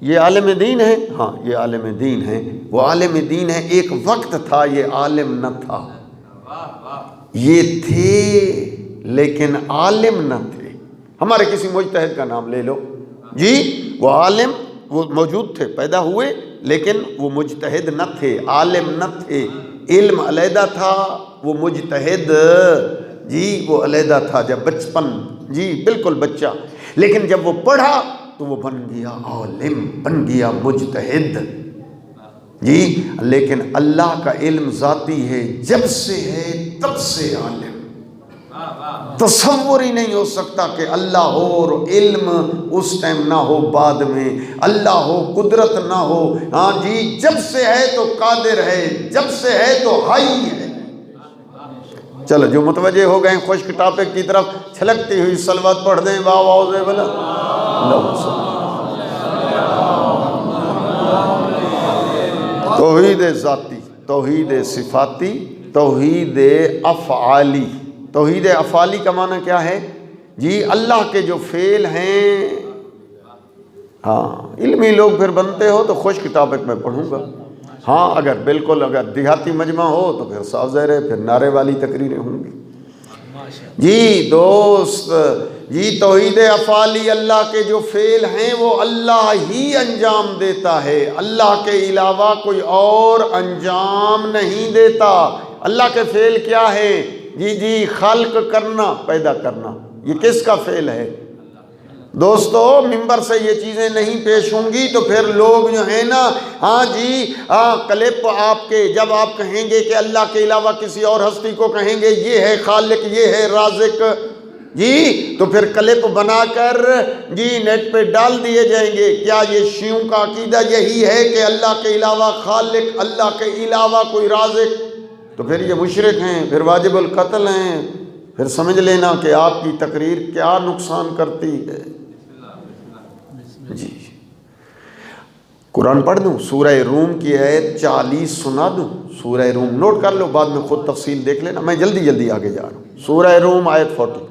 A: یہ عالم دین ہے، ہاں یہ عالم دین ہے، وہ عالم دین ہے. ایک وقت تھا یہ عالم نہ تھا، یہ تھے لیکن عالم نہ تھے. ہمارے کسی مجتہد کا نام لے لو جی، وہ عالم وہ موجود تھے، پیدا ہوئے، لیکن وہ مجتہد نہ تھے، عالم نہ تھے. علم علیحدہ تھا، وہ مجتہد جی وہ علیحدہ تھا. جب بچپن جی بالکل بچہ، لیکن جب وہ پڑھا تو وہ بن گیا عالم، بن گیا مجتہد جی. لیکن اللہ کا علم ذاتی ہے، جب سے ہے تب سے عالم. تصور ہی نہیں ہو سکتا کہ اللہ ہو اور علم اس ٹائم نہ ہو، بعد میں اللہ ہو قدرت نہ ہو. ہاں جی جب سے ہے تو قادر ہے، جب سے ہے تو حی ہے. چلو جو متوجہ ہو گئے خشک ٹاپک کی طرف، چھلکتی ہوئی صلوات پڑھ دیں. واہ واہ بلا توحید ذاتی، توحید صفاتی، توحید افعالی. توحید افعالی کا معنی کیا ہے جی؟ اللہ کے جو فعل ہیں. ہاں علمی لوگ پھر بنتے ہو تو خشک ٹاپک میں پڑھوں گا. ہاں اگر بالکل اگر دیہاتی مجمع ہو تو پھر صاف ظاہر ہے پھر نعرے والی تقریریں ہوں گی جی. دوست جی توحید افعالی، اللہ کے جو فعل ہیں وہ اللہ ہی انجام دیتا ہے، اللہ کے علاوہ کوئی اور انجام نہیں دیتا. اللہ کے فعل کیا ہے جی؟ خلق کرنا، پیدا کرنا. یہ کس کا فعل ہے دوستو؟ ممبر سے یہ چیزیں نہیں پیش ہوں گی تو پھر لوگ جو ہیں نا ہاں جی کلپ آپ کے جب آپ کہیں گے کہ اللہ کے علاوہ کسی اور ہستی کو کہیں گے یہ ہے خالق، یہ ہے رازق جی، تو پھر کلپ بنا کر جی نیٹ پہ ڈال دیے جائیں گے. کیا یہ شیعوں کا عقیدہ یہی ہے کہ اللہ کے علاوہ خالق، اللہ کے علاوہ کوئی رازق؟ تو پھر یہ مشرک ہیں، پھر واجب القتل ہیں. پھر سمجھ لینا کہ آپ کی تقریر کیا نقصان کرتی ہے جی. قرآن پڑھ دوں؟ سورہ روم کی آیت 40 سنا دوں؟ سورہ روم نوٹ کر لو، بعد میں خود تفصیل دیکھ لینا، میں جلدی آگے جا رہا ہوں. سورہ روم آیت 40.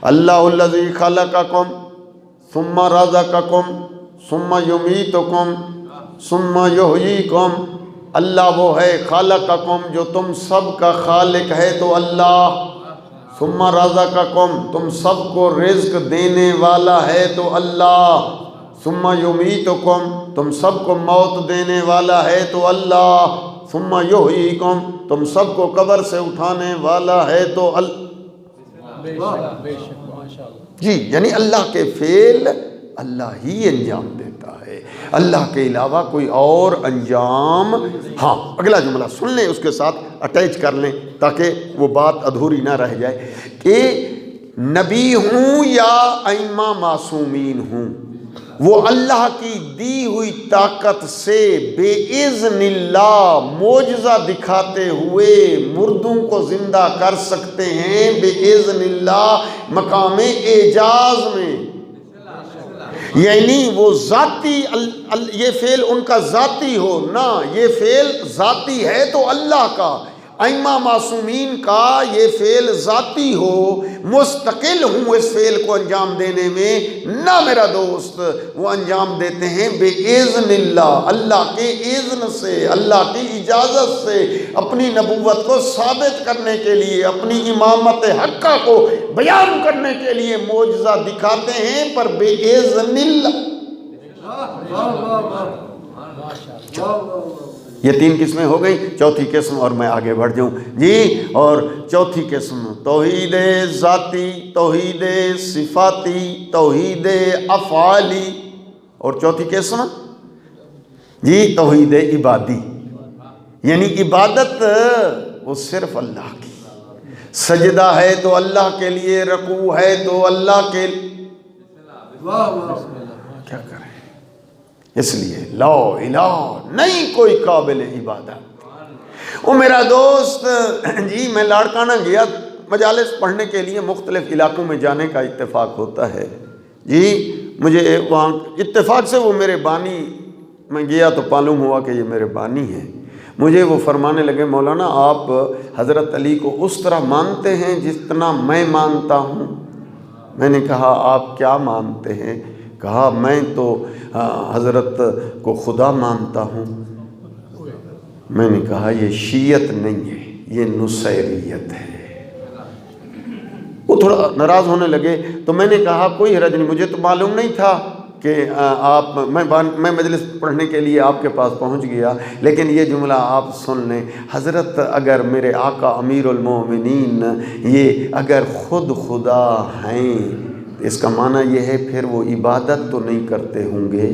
A: اللہ الذی خلقکم ثم رزقکم ثم یمیتکم ثم یحییکم. اللہ وہ ہے خالقکم جو تم سب کا خالق ہے تو اللہ. ثم رزقکم تم سب کو رزق دینے والا ہے تو اللہ. ثم یمیتکم تم سب کو موت دینے والا ہے تو اللہ. ثم یحییکم تم سب کو قبر سے اٹھانے والا ہے تو اللہ. جی یعنی اللہ کے فعل اللہ ہی انجام دیتا ہے، اللہ کے علاوہ کوئی اور انجام. ہاں اگلا جملہ سن لیں، اس کے ساتھ اٹیچ کر لیں تاکہ وہ بات ادھوری نہ رہ جائے کہ نبی ہوں یا ائمہ معصومین ہوں، وہ اللہ کی دی ہوئی طاقت سے بے اذن اللہ معجزہ دکھاتے ہوئے مردوں کو زندہ کر سکتے ہیں بے اذن اللہ مقام اعجاز میں. یعنی وہ ذاتی یہ فعل ان کا ذاتی ہو نہ، یہ فعل ذاتی ہے تو اللہ کا. ائمہ معصومین کا یہ فعل ذاتی ہو، مستقل ہوں اس فعل کو انجام دینے میں، نہ میرا دوست، وہ انجام دیتے ہیں بے اذن اللہ، اللہ کے اذن سے، اللہ کی اجازت سے، اپنی نبوت کو ثابت کرنے کے لیے، اپنی امامت حقہ کو بیان کرنے کے لیے معجزہ دکھاتے ہیں، پر بے اذن اللہ۔ یہ 3 قسمیں ہو گئی، چوتھی قسم اور میں آگے بڑھ جاؤں جی، اور چوتھی قسم توحید ذاتی، توحید صفاتی، توحید افعالی، اور چوتھی قسم جی توحید عبادی، یعنی عبادت وہ صرف اللہ کی، سجدہ ہے تو اللہ کے لیے، رکوع ہے تو اللہ کے لیے، کیا کریں؟ اس لیے لا الہ نہیں کوئی قابل عبادت۔ وہ میرا دوست جی، میں لاڑکانہ گیا مجالس پڑھنے کے لیے، مختلف علاقوں میں جانے کا اتفاق ہوتا ہے جی، مجھے وہاں اتفاق سے وہ میرے بانی، میں گیا تو معلوم ہوا کہ یہ میرے بانی ہیں، مجھے وہ فرمانے لگے مولانا آپ حضرت علی کو اس طرح مانتے ہیں جتنا میں مانتا ہوں؟ میں نے کہا آپ کیا مانتے ہیں؟ کہا میں تو حضرت کو خدا مانتا ہوں۔ میں نے کہا یہ شیعت نہیں ہے، یہ نصیریت ہے۔ وہ تھوڑا ناراض ہونے لگے، تو میں نے کہا کوئی حرج نہیں، مجھے تو معلوم نہیں تھا کہ آپ، میں مجلس پڑھنے کے لیے آپ کے پاس پہنچ گیا، لیکن یہ جملہ آپ سن لیں، حضرت اگر میرے آقا امیر المومنین یہ اگر خود خدا ہیں، اس کا معنی یہ ہے پھر وہ عبادت تو نہیں کرتے ہوں گے۔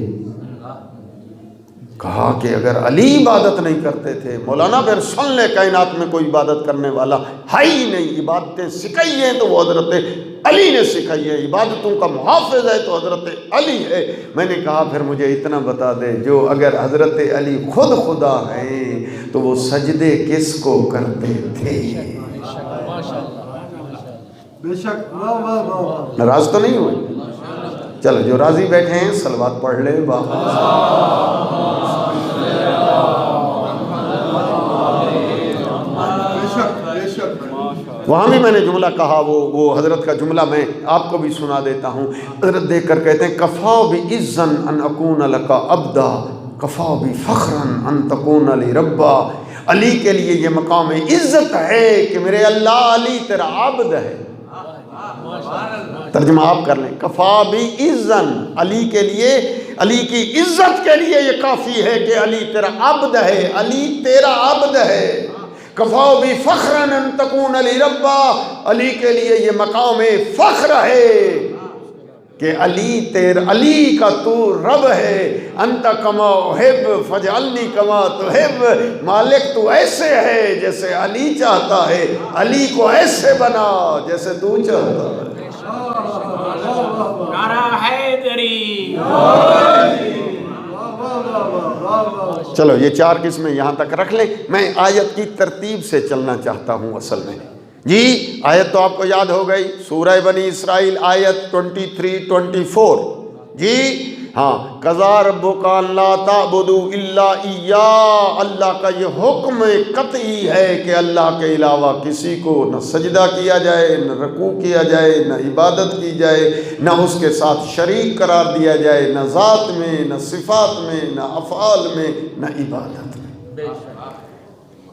A: کہا کہ اگر علی عبادت نہیں کرتے تھے، مولانا پھر سن لے کائنات میں کوئی عبادت کرنے والا ہے ہی نہیں، عبادتیں سکھائی ہیں تو وہ حضرت علی نے سکھائی ہے، عبادتوں کا محافظ ہے تو حضرت علی ہے۔ میں نے کہا پھر مجھے اتنا بتا دے، جو اگر حضرت علی خود خدا ہیں تو وہ سجدے کس کو کرتے تھے؟
B: بے شک، واہ واہ واہ،
A: ناراض تو نہیں ہوئے؟ چلو جو راضی بیٹھے ہیں صلوات پڑھ لیں باقی۔ وہاں بھی میں نے جملہ کہا، وہ حضرت کا جملہ میں آپ کو بھی سنا دیتا ہوں۔ حضرت دیکھ کر کہتے ہیں کفا بعزن ان اکون لک عبدا، کفا بفخرا ان تکون لی ربا۔ علی کے لیے یہ مقام عزت ہے کہ میرے اللہ علی تیرا عبد ہے۔ ترجمہ آپ کر لیں، کفا بعزن، علی کے لیے، علی کی عزت کے لیے یہ کافی ہے کہ علی تیرا عبد ہے، علی تیرا عبد ہے۔ کفا بفخرا ان تکون لی ربا، علی کے لیے یہ مقام فخر ہے کہ علی کا تو رب ہے۔ انت کما احب فاجعلنی کما تحب، مالک تو ایسے ہے جیسے علی چاہتا ہے، علی کو ایسے بنا جیسے تو چاہتا ہے۔
C: نعرہ حیدری۔
A: چلو یہ 4 قسمیں یہاں تک رکھ لیں، میں آیت کی ترتیب سے چلنا چاہتا ہوں اصل میں جی۔ آیت تو آپ کو یاد ہو گئی، سورہ بنی اسرائیل آیت 23-24 جی ہاں، قضا ربک الا تعبدوا الا ایاہ، اللہ کا یہ حکم قطعی ہے کہ اللہ کے علاوہ کسی کو نہ سجدہ کیا جائے، نہ رکوع کیا جائے، نہ عبادت کی جائے، نہ اس کے ساتھ شریک قرار دیا جائے، نہ ذات میں، نہ صفات میں، نہ افعال میں، نہ عبادت میں۔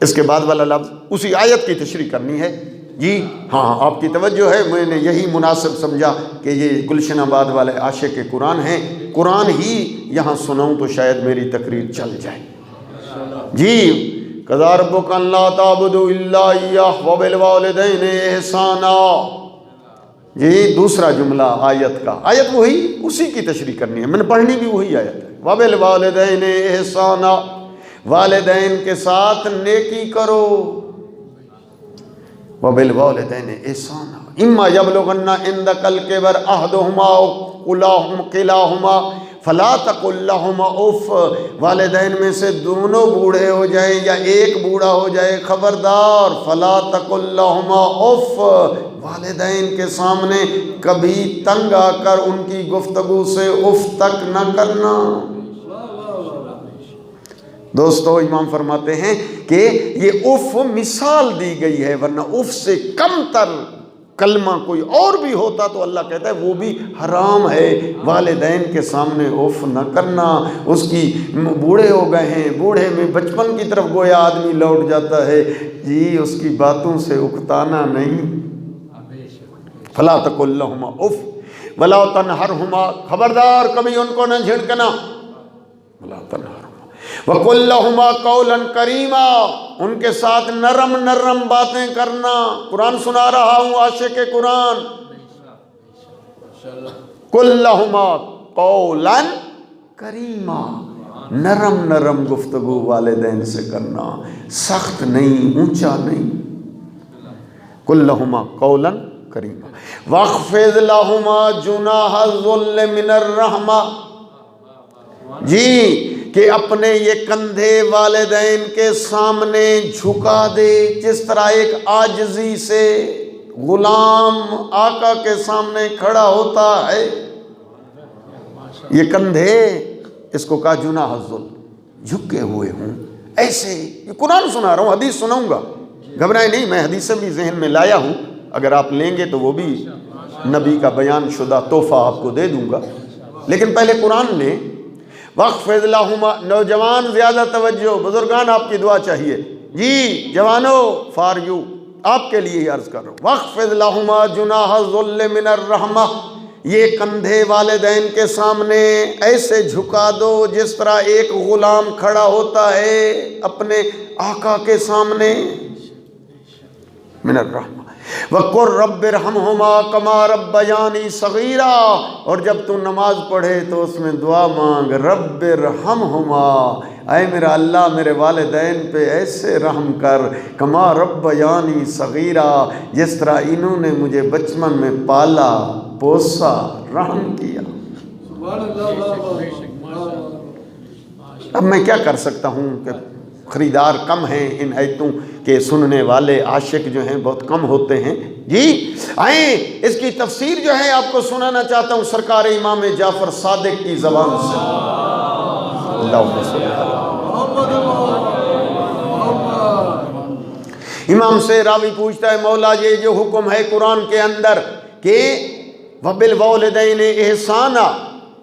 A: اس کے بعد والا لفظ اسی آیت کی تشریح کرنی ہے جی ہاں، آپ کی توجہ ہے، میں نے یہی مناسب سمجھا کہ یہ گلشن آباد والے عاشق قرآن ہیں، قرآن ہی یہاں سناؤں تو شاید میری تقریر چل جائے جی۔ قضا ربک الا تعبدوا الا ایاہ وبالوالدین احسانا، یہ دوسرا جملہ آیت کا، آیت وہی، اسی کی تشریح کرنی ہے، میں نے پڑھنی بھی وہی آیت ہے۔ وبالوالدین احسانا، والدین کے ساتھ نیکی کرو۔ وبالوالدین احسانا اما یبلغن عندک الکبر احدہما او کلاہما فلا تقل لہما اف، والدین میں سے دونوں بوڑھے ہو جائیں یا ایک بوڑھا ہو جائے خبردار، فلا تقل لہما اف، والدین کے سامنے کبھی تنگ آ کر ان کی گفتگو سے اف تک نہ کرنا۔ دوستو امام فرماتے ہیں کہ یہ اف مثال دی گئی ہے، ورنہ اف سے کم تر کلمہ کوئی اور بھی ہوتا تو اللہ کہتا ہے وہ بھی حرام ہے۔ والدین کے سامنے اف نہ کرنا، اس کی بوڑھے ہو گئے ہیں، بوڑھے میں بچپن کی طرف گویا آدمی لوٹ جاتا ہے، جی اس کی باتوں سے اکتانا نہیں۔ فلا تقل لہما اف ولا تنہرہما، خبردار کبھی ان کو نہ جھڑکنا، ولا تنہرہما وقل لہما قولا کریما، ان کے ساتھ نرم نرم باتیں کرنا۔ قرآن سنا رہا ہوں عاشق قرآن، قل لہما قولا کریما، نرم نرم گفتگو والدین سے کرنا، سخت نہیں، اونچا نہیں۔ قل لہما قولا کریما واخفض لہما جناح الذل من الرحمہ، جی کہ اپنے یہ کندھے والدین کے سامنے جھکا دے، جس طرح ایک عاجزی سے غلام آقا کے سامنے کھڑا ہوتا ہے۔ یہ کندھے، اس کو کہا جناح الذل، جھکے ہوئے ہوں ایسے۔ یہ قرآن سنا رہا ہوں، حدیث سناؤں گا، گھبرائیں نہیں، میں حدیثیں بھی ذہن میں لایا ہوں، اگر آپ لیں گے تو وہ بھی نبی کا بیان شدہ تحفہ آپ کو دے دوں گا، لیکن پہلے قرآن لیں۔ وَاخْفِضْ لَهُمَا، نوجوان زیادہ توجہ، بزرگان آپ کی دعا چاہیے، جی جوانوں فار یو، آپ کے لیے ہی عرض کر رہا ہوں۔ وَاخْفِضْ لَهُمَا جُنَاحَ الذُّلِّ مِنَ الرَّحْمَةِ، یہ کندھے والدین کے سامنے ایسے جھکا دو جس طرح ایک غلام کھڑا ہوتا ہے اپنے آقا کے سامنے، من الرحمہ۔ وَقُلْ رَبِّ ارْحَمْهُمَا كَمَا رَبَّيَانِي صَغِيرًا، اور جب تو نماز پڑھے تو اس میں دعا مانگ، رب ارحمہما، اے میرا اللہ میرے والدین پہ ایسے رحم کر، کما ربیانی صغیرا، جس طرح انہوں نے مجھے بچپن میں پالا پوسا رحم کیا۔ اب میں کیا کر سکتا ہوں کہ خریدار کم ہیں ان آیتوں کے، سننے والے عاشق جو ہیں بہت کم ہوتے ہیں۔ جی آئیں اس کی تفسیر جو ہے آپ کو سنانا چاہتا ہوں سرکار امام جعفر صادق کی زبان سے۔ اللہم صلی امام سے راوی پوچھتا ہے، مولا یہ جو حکم ہے قرآن کے اندر کہ وَبِالْوَالِدَيْنِ احسانا،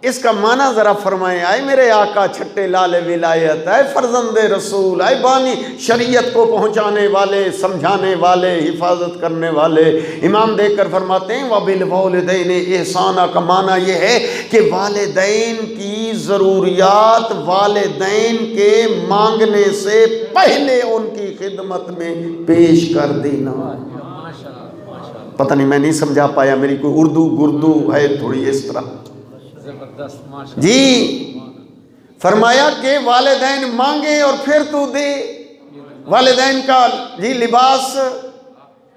A: اس کا معنی ذرا فرمائیں۔ آئے میرے آقا چھٹے لال ولایت، آئے فرزند رسول، آئے بانی شریعت کو پہنچانے والے، سمجھانے والے، حفاظت کرنے والے، امام دیکھ کر فرماتے ہیں وَبِالْوَالِدَيْنِ احسانا کا معنی یہ ہے کہ والدین کی ضروریات والدین کے مانگنے سے پہلے ان کی خدمت میں پیش کر دینا۔ پتہ نہیں میں نہیں سمجھا پایا، میری کوئی اردو گردو ہے تھوڑی اس طرح۔ جی فرمایا کہ والدین مانگے اور پھر تو دے، والدین کا جی لباس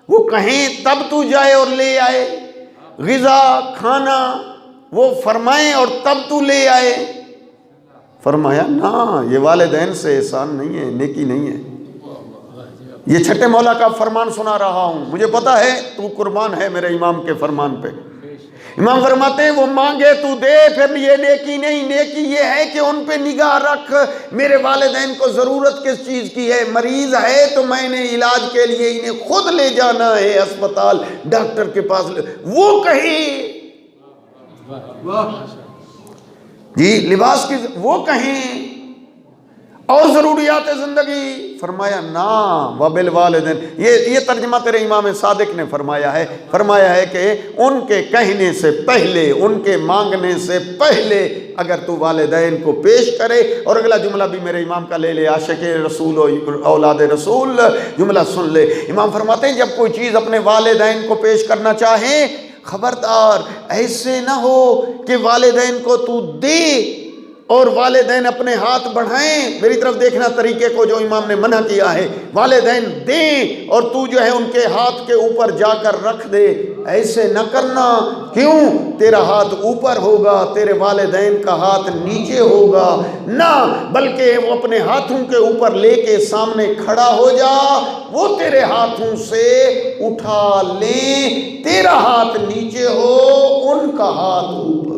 A: وہ کہیں تب تو جائے اور لے آئے، غذا کھانا وہ فرمائیں اور تب تو لے آئے۔ فرمایا نا، یہ والدین سے احسان نہیں ہے، نیکی نہیں ہے۔ یہ چھٹے مولا کا فرمان سنا رہا ہوں، مجھے پتا ہے تو قربان ہے میرے امام کے فرمان پہ۔ امام فرماتے ہیں وہ مانگے تو دے، پھر یہ نیکی نہیں، نیکی یہ ہے کہ ان پہ نگاہ رکھ، میرے والدین کو ضرورت کس چیز کی ہے، مریض ہے تو میں نے علاج کے لیے انہیں خود لے جانا ہے اسپتال، ڈاکٹر کے پاس، وہ کہیں جی لباس کی وہ کہیں اور ضروریات زندگی، فرمایا نا وبالوالدین، یہ ترجمہ تیرے امام صادق نے فرمایا ہے کہ ان کے کہنے سے پہلے، ان کے مانگنے سے پہلے اگر تو والدین کو پیش کرے۔ اور اگلا جملہ بھی میرے امام کا لے لے، عاشق رسول و اولاد رسول، جملہ سن لے۔ امام فرماتے ہیں جب کوئی چیز اپنے والدین کو پیش کرنا چاہے، خبردار ایسے نہ ہو کہ والدین کو تو دے اور والدین اپنے ہاتھ بڑھائیں، میری طرف دیکھنا طریقے کو جو امام نے منع کیا ہے، والدین دیں اور تو جو ہے ان کے ہاتھ کے اوپر جا کر رکھ دے، ایسے نہ کرنا۔ کیوں؟ تیرا ہاتھ اوپر ہوگا، تیرے والدین کا ہاتھ نیچے ہوگا، نہ بلکہ وہ اپنے ہاتھوں کے اوپر لے کے سامنے کھڑا ہو جا، وہ تیرے ہاتھوں سے اٹھا لیں، تیرا ہاتھ نیچے ہو، ان کا ہاتھ اوپر۔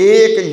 A: 1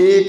A: 1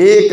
A: 1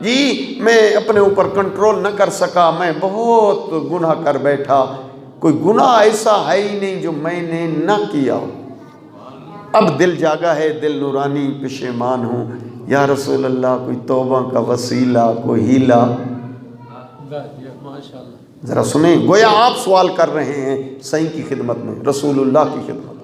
A: جی میں اپنے اوپر کنٹرول نہ کر سکا، میں بہت گناہ کر بیٹھا، کوئی گناہ ایسا ہے ہی نہیں جو میں نے نہ کیا، اب دل جاگا ہے، دل نورانی، پشیمان ہوں، یا رسول اللہ کوئی توبہ کا وسیلہ، کوئی ہیلا؟ ذرا سنیں، گویا آپ سوال کر رہے ہیں صحیح کی خدمت میں، رسول اللہ کی خدمت میں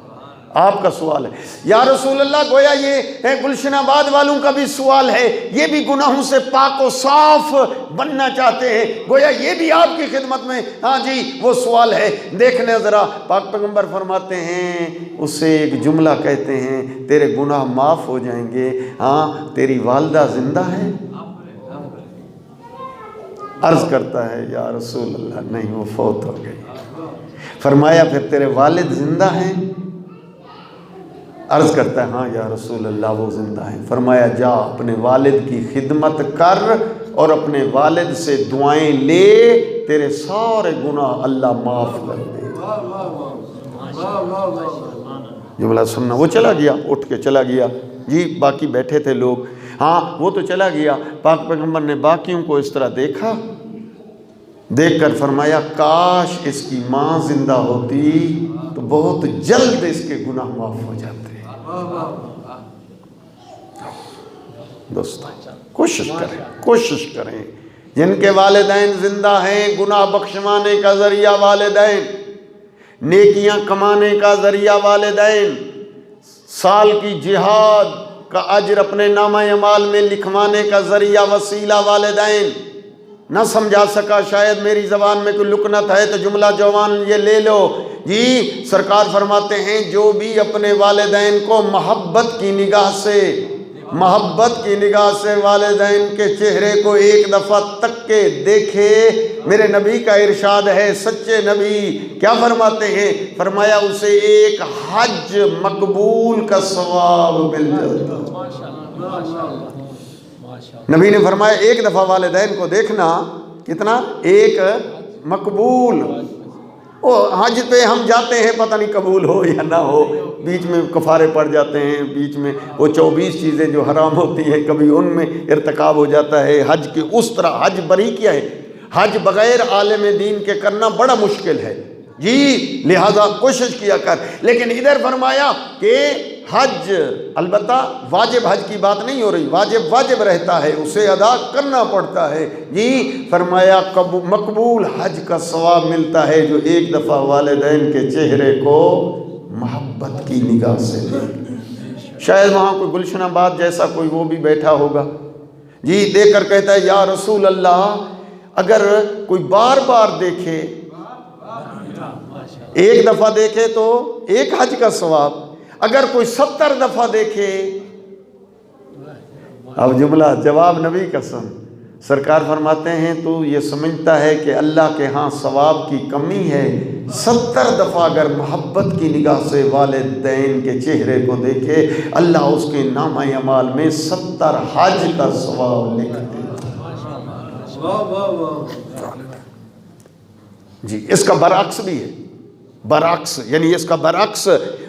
A: آپ کا سوال ہے، یا رسول اللہ گویا یہ گلشن آباد والوں کا بھی سوال ہے، یہ بھی گناہوں سے پاک و صاف بننا چاہتے ہیں، گویا یہ بھی آپ کی خدمت میں ہاں جی وہ سوال ہے۔ دیکھنے ذرا، پاک پیغمبر فرماتے ہیں، اسے ایک جملہ کہتے ہیں، تیرے گناہ معاف ہو جائیں گے، ہاں تیری والدہ زندہ ہے؟ عرض کرتا ہے یا رسول اللہ نہیں وہ فوت ہو گئی۔ فرمایا پھر تیرے والد زندہ ہیں؟ عرض کرتا ہے ہاں یا رسول اللہ وہ زندہ ہیں۔ فرمایا جا اپنے والد کی خدمت کر اور اپنے والد سے دعائیں لے، تیرے سارے گناہ اللہ معاف کر دے۔ جملہ سننا، وہ چلا گیا، اٹھ کے چلا گیا جی، باقی بیٹھے تھے لوگ، ہاں وہ تو چلا گیا، پاک پیغمبر نے باقیوں کو اس طرح دیکھا، دیکھ کر فرمایا کاش اس کی ماں زندہ ہوتی تو بہت جلد اس کے گناہ معاف ہو جاتے۔ دوستو کوشش کریں، جن کے والدین زندہ ہیں، گناہ بخشوانے کا ذریعہ والدین، نیکیاں کمانے کا ذریعہ والدین، سال کی جہاد کا اجر اپنے نامہ اعمال میں لکھوانے کا ذریعہ وسیلہ والدین۔ نہ سمجھا سکا، شاید میری زبان میں کوئی لکنت ہے تو جملہ جوان یہ لے لو جی، سرکار فرماتے ہیں جو بھی اپنے والدین کو محبت کی نگاہ سے والدین کے چہرے کو ایک دفعہ تک کے دیکھے، میرے نبی کا ارشاد ہے، سچے نبی کیا فرماتے ہیں؟ فرمایا اسے ایک حج مقبول کا ثواب مل جاتا۔ نبی نے فرمایا ایک دفعہ والدین کو دیکھنا کتنا؟ ایک مقبول۔ حج پہ ہم جاتے ہیں، پتہ نہیں قبول ہو یا نہ ہو، بیچ میں کفارے پڑ جاتے ہیں، بیچ میں وہ 24 چیزیں جو حرام ہوتی ہیں کبھی ان میں ارتکاب ہو جاتا ہے۔ حج کی اس طرح حج بری کیا ہے، حج بغیر عالم دین کے کرنا بڑا مشکل ہے جی، لہذا کوشش کیا کر۔ لیکن ادھر فرمایا کہ حج، البتہ واجب حج کی بات نہیں ہو رہی، واجب رہتا ہے، اسے ادا کرنا پڑتا ہے جی۔ فرمایا مقبول حج کا ثواب ملتا ہے جو ایک دفعہ والدین کے چہرے کو محبت کی نگاہ سے دیکھ۔ شاید وہاں کوئی گلشن آباد جیسا کوئی وہ بھی بیٹھا ہوگا جی، دیکھ کر کہتا ہے یا رسول اللہ اگر کوئی بار بار دیکھے، ایک دفعہ دیکھے تو ایک حج کا ثواب، اگر کوئی 70 دفعہ دیکھے۔ اب جملہ جواب نبی قسم، سرکار فرماتے ہیں تو یہ سمجھتا ہے کہ اللہ کے ہاں ثواب کی کمی ہے؟ 70 دفعہ اگر محبت کی نگاہ سے والدین کے چہرے کو دیکھے، اللہ اس کے نامہ اعمال میں 70 حج کا ثواب لکھ دے۔ جی اس کا برعکس بھی ہے، برعکس یعنی اس کا برعکس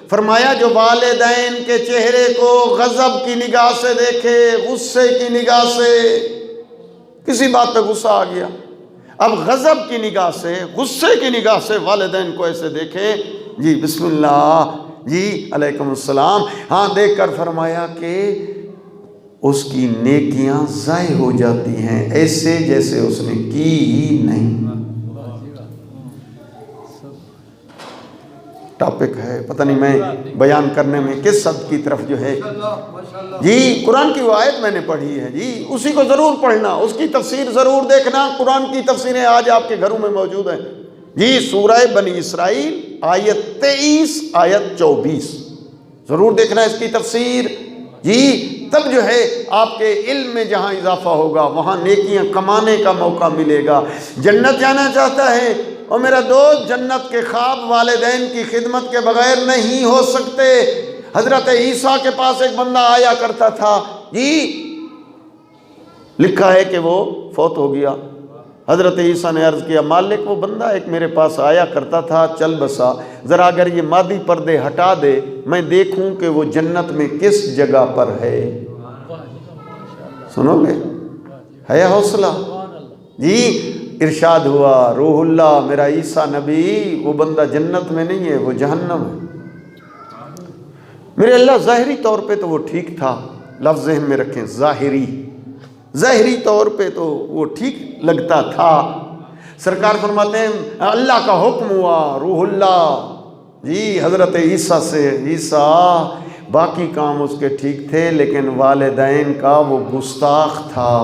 A: فرمایا جو والدین کے چہرے کو غضب کی نگاہ سے دیکھے، غصے کی نگاہ سے، کسی بات پہ غصہ آ گیا، اب غضب کی نگاہ سے، غصے کی نگاہ سے والدین کو ایسے دیکھے جی، بسم اللہ جی علیکم السلام، ہاں دیکھ کر فرمایا کہ اس کی نیکیاں ضائع ہو جاتی ہیں، ایسے جیسے اس نے کی ہی نہیں۔ ٹاپک ہے، پتہ نہیں میں بیان کرنے میں کس حد کی طرف جو ہے جی، قرآن کی وہ آیت میں نے پڑھی ہے جی، اسی کو ضرور پڑھنا، اس کی تفسیر ضرور دیکھنا، قرآن کی تفسیریں آج آپ کے گھروں میں موجود ہیں جی، سورہ بنی اسرائیل آیت 23 آیت 24 ضرور دیکھنا اس کی تفسیر جی، تب جو ہے آپ کے علم میں جہاں اضافہ ہوگا وہاں نیکیاں کمانے کا موقع ملے گا۔ جنت جانا چاہتا ہے اور میرا دوست، جنت کے خواب والدین کی خدمت کے بغیر نہیں ہو سکتے۔ حضرت عیسیٰ کے پاس ایک بندہ آیا کرتا تھا جی، لکھا ہے کہ وہ فوت ہو گیا۔ حضرت عیسیٰ نے عرض کیا مالک وہ بندہ ایک میرے پاس آیا کرتا تھا، چل بسا، ذرا اگر یہ مادی پردے ہٹا دے میں دیکھوں کہ وہ جنت میں کس جگہ پر ہے۔ سنو گے ہے حوصلہ؟ جی ارشاد ہوا روح اللہ میرا عیسیٰ نبی وہ بندہ جنت میں نہیں ہے، وہ جہنم ہے۔ میرے اللہ ظاہری طور پہ تو وہ ٹھیک تھا، لفظ ذہن میں رکھیں، ظاہری طور پہ تو وہ ٹھیک لگتا تھا۔ سرکار فرماتے ہیں اللہ کا حکم ہوا روح اللہ جی حضرت عیسیٰ سے، عیسیٰ باقی کام اس کے ٹھیک تھے لیکن والدین کا وہ گستاخ تھا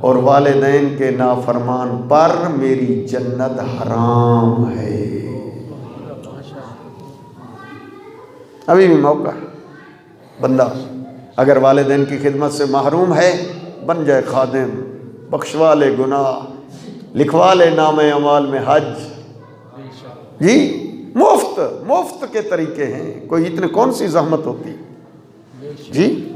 A: اور والدین کے نافرمان پر میری جنت حرام ہے۔ ابھی بھی موقع ہے، بندہ اگر والدین کی خدمت سے محروم ہے بن جائے خادم، بخشوا لے گناہ، لکھوا لے نام اعمال میں حج۔ جی مفت کے طریقے ہیں، کوئی اتنے کون سی زحمت ہوتی جی۔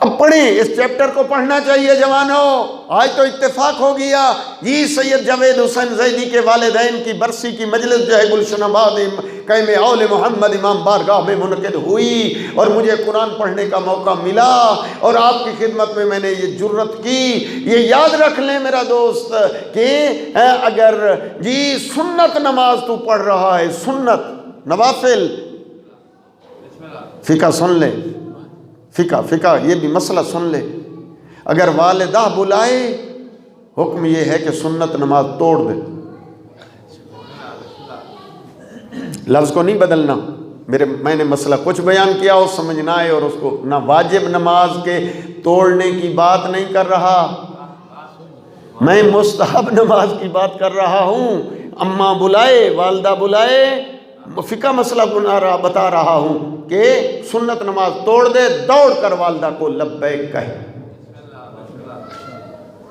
A: اب پڑھیں، اس چیپٹر کو پڑھنا چاہیے جوانوں۔ آج تو اتفاق ہو گیا جی سید جاوید حسین زیدی کے والدین کی برسی کی مجلس جو ہے گلشن آباد قیم اول محمد امام بارگاہ میں منعقد ہوئی اور مجھے قرآن پڑھنے کا موقع ملا اور آپ کی خدمت میں میں نے یہ جرت کی۔ یہ یاد رکھ لیں میرا دوست کہ اگر جی سنت نماز تو پڑھ رہا ہے، سنت نوافل، فقہ سن لے، فقہ یہ بھی مسئلہ سن لے، اگر والدہ بلائے حکم یہ ہے کہ سنت نماز توڑ دے، لفظ کو نہیں بدلنا۔ میں نے مسئلہ کچھ بیان کیا ہو سمجھنا ہے، اور اس کو نہ واجب نماز کے توڑنے کی بات نہیں کر رہا، میں مستحب نماز کی بات کر رہا ہوں۔ اماں بلائے، والدہ بلائے، فقہ مسئلہ بتا رہا ہوں کہ سنت نماز توڑ دے، دوڑ کر والدہ کو لبیک کہے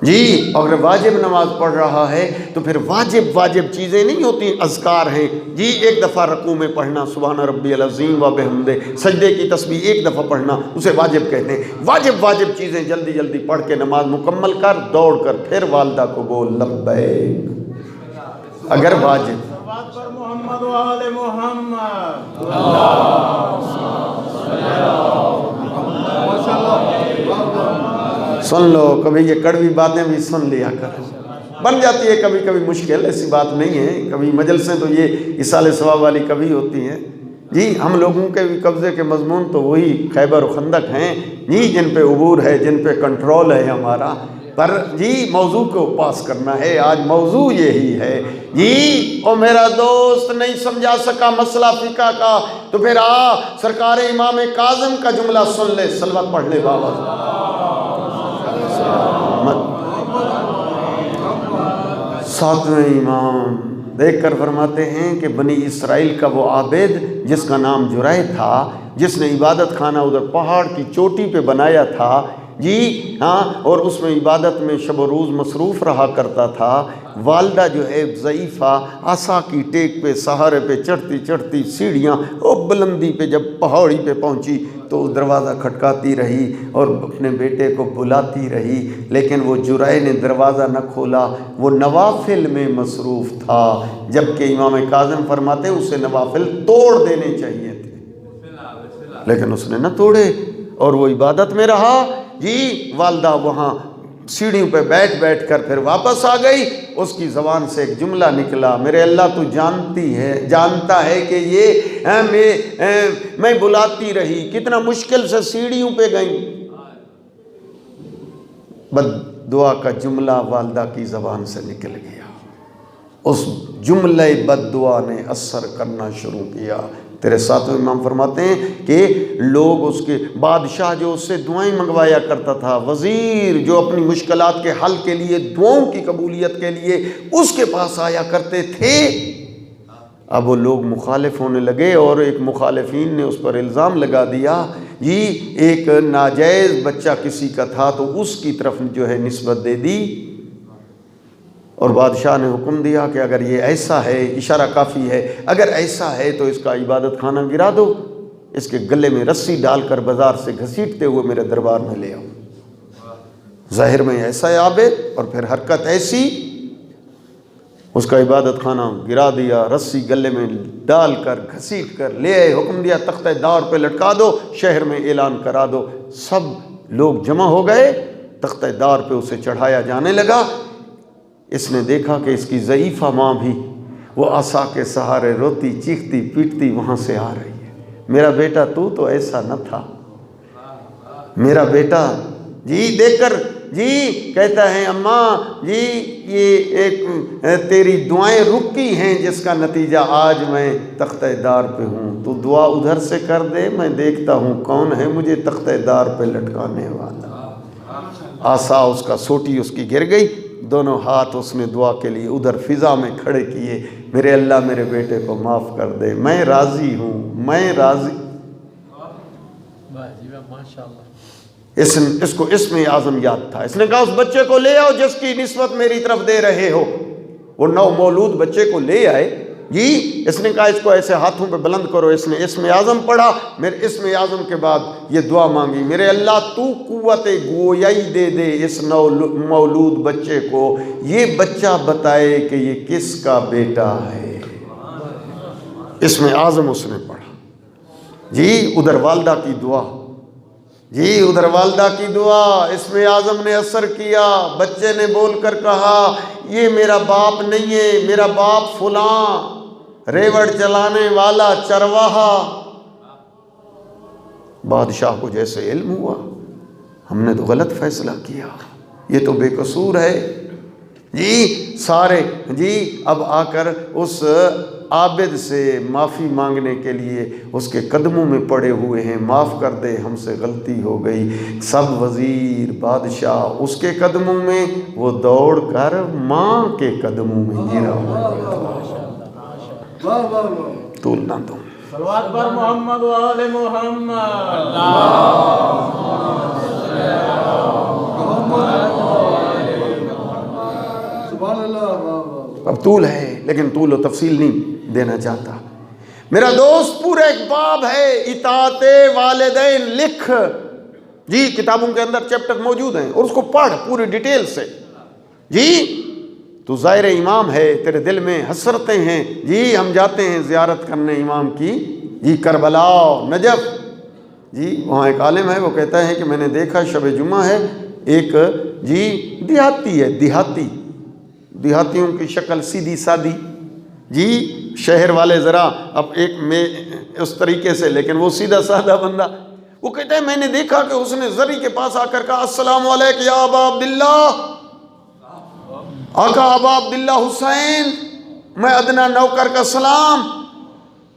A: جی۔ اور واجب نماز پڑھ رہا ہے تو پھر واجب چیزیں نہیں ہوتی، اذکار ہیں جی۔ ایک دفعہ رکوع میں پڑھنا سبحان ربی العظیم و بحمدہ، سجدے کی تسبیح ایک دفعہ پڑھنا اسے واجب کہتے ہیں۔ واجب چیزیں جلدی پڑھ کے نماز مکمل کر، دوڑ کر پھر والدہ کو بول لبیک اگر واجب۔
B: محمد و آل محمد
A: سن لو، کبھی یہ کڑوی باتیں بھی سن لیا کر، بن جاتی ہے کبھی کبھی مشکل، ایسی بات نہیں ہے۔ کبھی مجلسیں تو یہ اصال ثواب والی کبھی ہوتی ہیں جی۔ ہم لوگوں کے بھی قبضے کے مضمون تو وہی خیبر و خندق ہیں جی، جن پہ عبور ہے، جن پہ کنٹرول ہے ہمارا، پر جی موضوع کو پاس کرنا ہے۔ آج موضوع یہی ہے جی۔ او میرا دوست نہیں سمجھا سکا مسئلہ فقہ کا تو پھر سرکار امام کاظم کا جملہ سن لے، صلوات پڑھ لے بابا۔ ساتویں امام دیکھ کر فرماتے ہیں کہ بنی اسرائیل کا وہ عابد جس کا نام جرائع تھا، جس نے عبادت خانہ ادھر پہاڑ کی چوٹی پہ بنایا تھا جی ہاں، اور اس میں عبادت میں شب و روز مصروف رہا کرتا تھا۔ والدہ جو ہے ضعیفہ عصا کی ٹیک پہ سہارے پہ چڑھتی سیڑھیاں بلندی پہ جب پہاڑی پہ پہنچی تو دروازہ کھٹکاتی رہی اور اپنے بیٹے کو بلاتی رہی، لیکن وہ جرائع نے دروازہ نہ کھولا، وہ نوافل میں مصروف تھا، جبکہ امام کاظم فرماتے ہیں اسے نوافل توڑ دینے چاہیے تھے، لیکن اس نے نہ توڑے اور وہ عبادت میں رہا جی۔ والدہ وہاں سیڑھیوں پہ بیٹھ کر پھر واپس آ گئی، اس کی زبان سے ایک جملہ نکلا، میرے اللہ تو جانتا ہے کہ یہ میں بلاتی رہی، کتنا مشکل سے سیڑھیوں پہ گئی۔ بد دعا کا جملہ والدہ کی زبان سے نکل گیا، اس جملے بد دعا نے اثر کرنا شروع کیا۔ تیرے ساتھ امام فرماتے ہیں کہ لوگ اس کے بادشاہ جو اس سے دعائیں منگوایا کرتا تھا، وزیر جو اپنی مشکلات کے حل کے لیے دعاؤں کی قبولیت کے لیے اس کے پاس آیا کرتے تھے، اب وہ لوگ مخالف ہونے لگے اور ایک مخالفین نے اس پر الزام لگا دیا جی ایک ناجائز بچہ کسی کا تھا تو اس کی طرف جو ہے نسبت دے دی، اور بادشاہ نے حکم دیا کہ اگر یہ ایسا ہے، اشارہ کافی ہے، اگر ایسا ہے تو اس کا عبادت خانہ گرا دو، اس کے گلے میں رسی ڈال کر بازار سے گھسیٹتے ہوئے میرے دربار میں لے آؤ۔ ظاہر میں ایسا ہے عابد اور پھر حرکت ایسی، اس کا عبادت خانہ گرا دیا، رسی گلے میں ڈال کر گھسیٹ کر لے آئے، حکم دیا تختہ دار پہ لٹکا دو، شہر میں اعلان کرا دو۔ سب لوگ جمع ہو گئے تختہ دار پہ اسے چڑھایا جانے لگا۔ اس نے دیکھا کہ اس کی ضعیفہ ماں بھی وہ عصا کے سہارے روتی چیختی پیٹتی وہاں سے آ رہی ہے۔ میرا بیٹا تو ایسا نہ تھا، میرا بیٹا جی دیکھ کر جی کہتا ہے اماں جی یہ ایک تیری دعائیں رکی ہیں جس کا نتیجہ آج میں تختہ دار پہ ہوں، تو دعا ادھر سے کر دے، میں دیکھتا ہوں کون ہے مجھے تختہ دار پہ لٹکانے والا۔ عصا اس کا سوٹی اس کی گر گئی، دونوں ہاتھ اس نے دعا کے لیے ادھر فضا میں کھڑے کیے، میرے اللہ میرے بیٹے کو معاف کر دے، میں راضی ہوں، میں راضی۔ اس کو اسم اعظم یاد تھا۔ اس نے کہا اس بچے کو لے آؤ جس کی نسبت میری طرف دے رہے ہو۔ وہ نو مولود بچے کو لے آئے جی۔ اس نے کہا اس کو ایسے ہاتھوں پہ بلند کرو۔ اس نے اسم اعظم پڑھا، میرے اسم اعظم کے بعد یہ دعا مانگی، میرے اللہ تو قوت گویائی دے دے اس نو مولود بچے کو، یہ بچہ بتائے کہ یہ کس کا بیٹا ہے۔ اسم اعظم اس نے پڑھا جی۔ ادھر والدہ کی دعا جی، ادھر والدہ کی دعا، اسم اعظم نے اثر کیا۔ بچے نے بول کر کہا یہ میرا باپ نہیں ہے، میرا باپ فلاں ریوڑ چلانے والا چرواہا۔ بادشاہ کو جیسے علم ہوا ہم نے تو غلط فیصلہ کیا، یہ تو بے قصور ہے جی۔ سارے جی اب آ کر اس عابد سے معافی مانگنے کے لیے اس کے قدموں میں پڑے ہوئے ہیں، معاف کر دے ہم سے غلطی ہو گئی۔ سب وزیر بادشاہ اس کے قدموں میں، وہ دوڑ کر ماں کے قدموں میں گرا ہوا۔ طول نہ دو،
C: صلوات پر محمد و آل محمد۔
A: اب طول ہے لیکن طول و تفصیل نہیں دینا چاہتا۔ میرا دوست پورا ایک باب ہے اطاعت والدین، لکھ جی، کتابوں کے اندر چیپٹر موجود ہیں اور اس کو پڑھ پوری ڈیٹیل سے جی۔ تو زائر امام ہے، تیرے دل میں حسرتیں ہیں جی، ہم جاتے ہیں زیارت کرنے امام کی جی، کربلا نجف جی۔ وہاں ایک عالم ہے وہ کہتا ہے کہ میں نے دیکھا شب جمعہ ہے، ایک جی دیہاتی ہے، دیہاتیوں کی شکل سیدھی سادھی جی، شہر والے ذرا اب ایک میں اس طریقے سے، لیکن وہ سیدھا سادہ بندہ، وہ کہتا ہے میں نے دیکھا کہ اس نے زری کے پاس آ کر کہا السلام علیکم یا ابا عبداللہ، آقا ابا عبداللہ حسین، میں ادنا نوکر کا سلام۔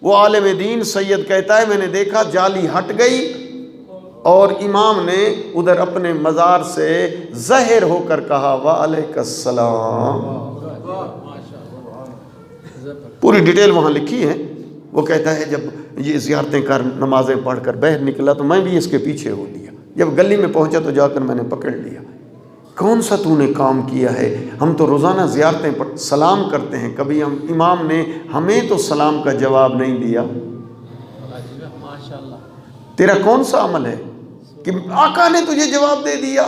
A: وہ عالم دین سید کہتا ہے میں نے دیکھا جالی ہٹ گئی اور امام نے ادھر اپنے مزار سے ظاہر ہو کر کہا وعلیکم السلام۔ پوری ڈیٹیل وہاں لکھی ہے۔ وہ کہتا ہے جب یہ زیارتیں کر نمازیں پڑھ کر باہر نکلا تو میں بھی اس کے پیچھے ہو لیا، جب گلی میں پہنچا تو جا کر میں نے پکڑ لیا، کون سا تو نے کام کیا ہے؟ ہم تو روزانہ زیارتیں پڑھ سلام کرتے ہیں، کبھی ہم امام نے ہمیں تو سلام کا جواب نہیں دیا، تیرا کون سا عمل ہے کہ آقا نے تجھے جواب دے دیا؟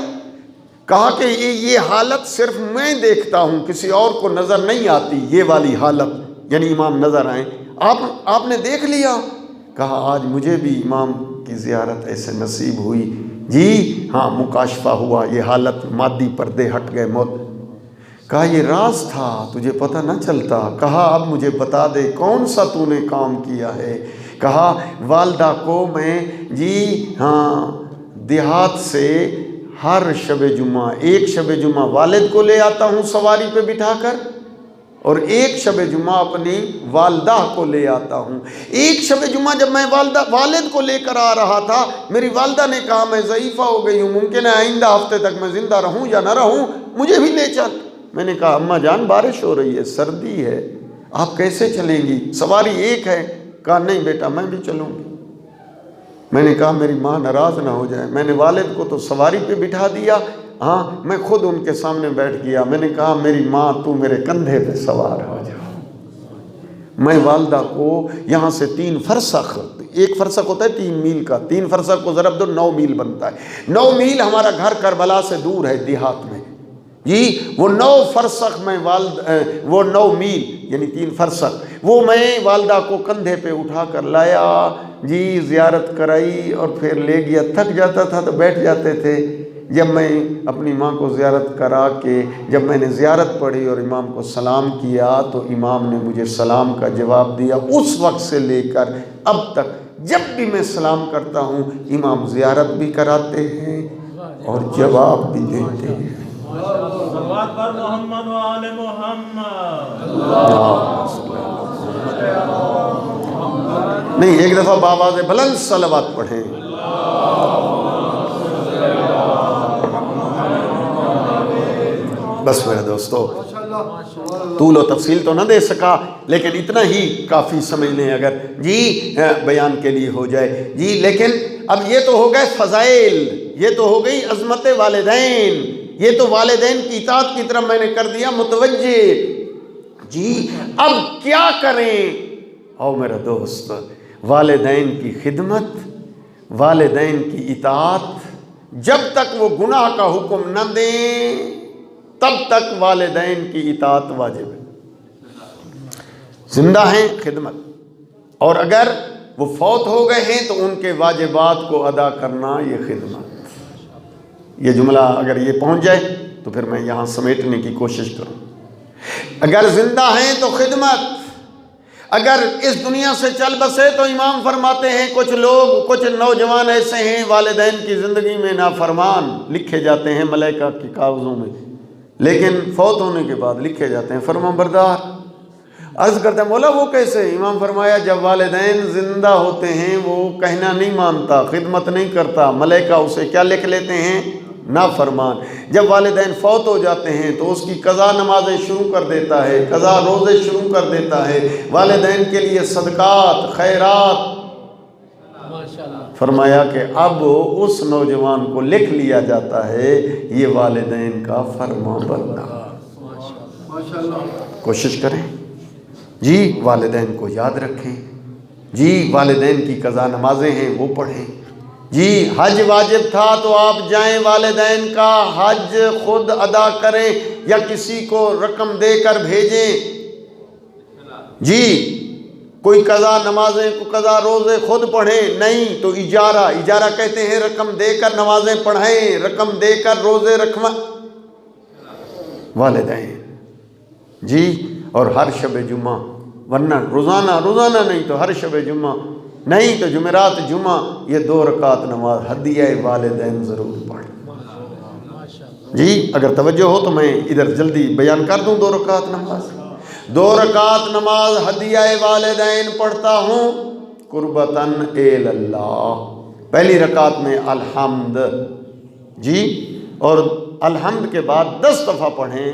A: کہا کہ یہ حالت صرف میں دیکھتا ہوں، کسی اور کو نظر نہیں آتی، یہ والی حالت، یعنی امام نظر آئیں، آپ نے دیکھ لیا؟ کہا آج مجھے بھی امام کی زیارت ایسے نصیب ہوئی جی، ہاں مکاشفہ ہوا، یہ حالت مادی پردے ہٹ گئے موت۔ کہا یہ راز تھا تجھے پتہ نہ چلتا؟ کہا اب مجھے بتا دے کون سا تو نے کام کیا ہے؟ کہا والدہ کو میں جی ہاں دیہات سے ہر شب جمعہ، ایک شب جمعہ والد کو لے آتا ہوں سواری پہ بٹھا کر، اور ایک شب جمعہ اپنی والدہ کو لے آتا ہوں۔ ایک شب جمعہ جب میں والد کو لے کر آ رہا تھا، میری والدہ نے کہا میں ضعیفہ ہو گئی ہوں، ممکن ہے آئندہ ہفتے تک میں زندہ رہوں یا نہ رہوں، مجھے بھی لے چل۔ میں نے کہا اماں جان بارش ہو رہی ہے، سردی ہے، آپ کیسے چلیں گی؟ سواری ایک ہے۔ کہا نہیں بیٹا میں بھی چلوں گی۔ میں نے کہا میری ماں ناراض نہ ہو جائے، میں نے والد کو تو سواری پہ بٹھا دیا، ہاں میں خود ان کے سامنے بیٹھ گیا۔ میں نے کہا میری ماں تو میرے کندھے پہ سوار ہو جا۔ میں والدہ کو یہاں سے 3 فرسخ، ایک فرسخ ہوتا ہے 3 میل کا، 3 فرسخ کو ضرب دو 9 میل بنتا ہے۔ 9 میل ہمارا گھر کربلا سے دور ہے دیہات میں جی، وہ 9 فرسخ میں وہ 9 میل یعنی 3 فرسخ وہ میں والدہ کو کندھے پہ اٹھا کر لایا جی، زیارت کرائی اور پھر لے گیا۔ تھک جاتا تھا تو بیٹھ جاتے تھے جب میں اپنی ماں کو زیارت کرا کے جب میں نے زیارت پڑھی اور امام کو سلام کیا تو امام نے مجھے سلام کا جواب دیا۔ اس وقت سے لے کر اب تک جب بھی میں سلام کرتا ہوں امام زیارت بھی کراتے ہیں اور جواب بھی دیتے ہیں۔
C: صلوات پر محمد و آل محمد۔
A: نہیں، ایک دفعہ بآواز بلند صلوات پڑھیں۔ بس میرے دوستو، طول و تفصیل تو نہ دے سکا لیکن اتنا ہی کافی سمجھ لیں اگر جی بیان کے لیے ہو جائے جی۔ لیکن اب یہ تو ہو گئے فضائل، یہ تو ہو گئی عظمت والدین، یہ تو والدین کی اطاعت کی طرف میں نے کر دیا متوجہ جی۔ اب کیا کریں؟ او میرا دوست، والدین کی خدمت، والدین کی اطاعت، جب تک وہ گناہ کا حکم نہ دیں تب تک والدین کی اطاعت واجب ہے۔ زندہ ہیں خدمت، اور اگر وہ فوت ہو گئے ہیں تو ان کے واجبات کو ادا کرنا یہ خدمت۔ یہ جملہ اگر یہ پہنچ جائے تو پھر میں یہاں سمیٹنے کی کوشش کروں۔ اگر زندہ ہیں تو خدمت، اگر اس دنیا سے چل بسے تو امام فرماتے ہیں کچھ لوگ، کچھ نوجوان ایسے ہیں والدین کی زندگی میں نافرمان لکھے جاتے ہیں ملائکہ کے کاغذوں میں، لیکن فوت ہونے کے بعد لکھے جاتے ہیں فرمانبردار۔ عرض کرتے ہیں مولا وہ کیسے؟ امام فرمایا جب والدین زندہ ہوتے ہیں وہ کہنا نہیں مانتا، خدمت نہیں کرتا، ملائکہ اسے کیا لکھ لیتے ہیں؟ نافرمان۔ جب والدین فوت ہو جاتے ہیں تو اس کی قضا نمازیں شروع کر دیتا ہے، قضا روزے شروع کر دیتا ہے، والدین کے لیے صدقات خیرات۔ فرمایا کہ اب اس نوجوان کو لکھ لیا جاتا ہے یہ والدین کا فرما بردار۔ کوشش کریں جی، والدین کو یاد رکھیں جی، والدین کی قضا نمازیں ہیں وہ پڑھیں جی۔ حج واجب تھا تو آپ جائیں والدین کا حج خود ادا کریں یا کسی کو رقم دے کر بھیجیں جی۔ کوئی قضا نمازیں، کوئی قضا روزے خود پڑھیں، نہیں تو اجارہ کہتے ہیں رقم دے کر نمازیں پڑھائیں، رقم دے کر روزے رکھوائیں والدین جی۔ اور ہر شب جمعہ، ورنہ روزانہ نہیں تو ہر شب جمعہ، نہیں تو جمعرات جمعہ یہ 2 رکعت نماز ہدیہ والدین ضرور پڑھیں جی۔ اگر توجہ ہو تو میں ادھر جلدی بیان کر دوں 2 رکعت نماز۔ 2 رکعت نماز ہدیہ والدین پڑھتا ہوں قربتاً الی اللہ۔ پہلی رکعت میں الحمد جی، اور الحمد کے بعد 10 دفعہ پڑھیں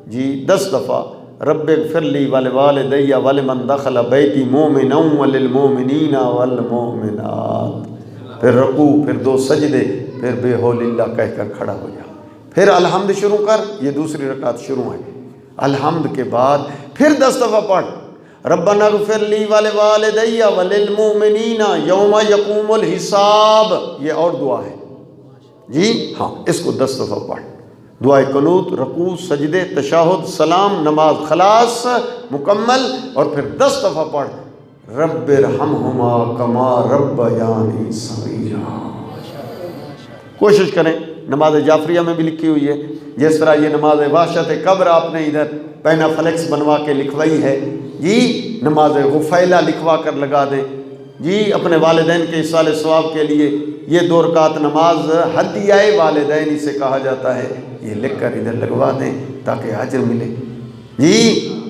A: جی، 10 دفعہ رب اغفر لی ولوالدی ولمن دخل بیتی مومنا وللمومنین والمومنات۔ پھر رکوع، پھر 2 سجدے، پھر بے حول اللہ کہہ کر کھڑا ہو جا، پھر الحمد شروع کر، یہ دوسری رکعت شروع ہے۔ الحمد کے بعد پھر 10 دفعہ پڑھ ربنا اغفر لی ولوالدی وللمؤمنین یوم یقوم الحساب، یہ اور دعا ہے جی ہاں، اس کو 10 دفعہ پڑھ۔ دعائے قنوت، رکوع، سجدے، تشہد، سلام، نماز خلاص مکمل، اور پھر 10 دفعہ پڑھ رب ارحمہما کما ربیانی صغیرا۔ کوشش کریں، نماز جعفریہ میں بھی لکھی ہوئی ہے، جس طرح یہ نماز وحشت قبر آپ نے ادھر پینا فلیکس بنوا کے لکھوائی ہے جی، نماز غفیلہ لکھوا کر لگا دیں جی، اپنے والدین کے ایصال ثواب کے لیے یہ 2 رکعت نماز ہدیہ والدین اسے کہا جاتا ہے، یہ لکھ کر ادھر لگوا دیں تاکہ اجر ملے جی۔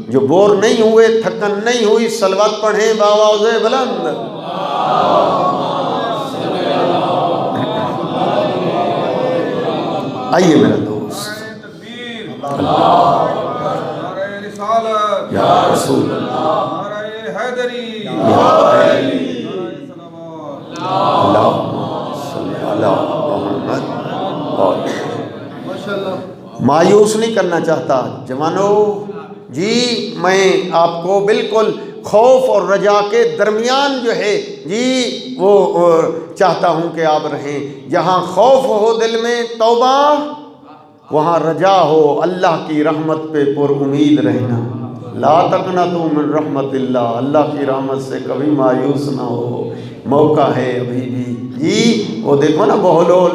A: جو بور نہیں ہوئے، تھکن نہیں ہوئی، صلوات پڑھیں بآواز بلند۔ آئیے میرا دوست، یا رسول اللہ، مایوس نہیں کرنا چاہتا جوانوں جی، میں آپ کو بالکل خوف اور رجا کے درمیان جو ہے جی وہ چاہتا ہوں کہ آپ رہیں۔ جہاں خوف ہو دل میں توبہ، وہاں رجا ہو اللہ کی رحمت پہ پر امید رہنا۔ لا تقنطوا من رحمت اللہ، اللہ کی رحمت سے کبھی مایوس نہ ہو، موقع ہے ابھی بھی جی۔ وہ دیکھو نا بہلول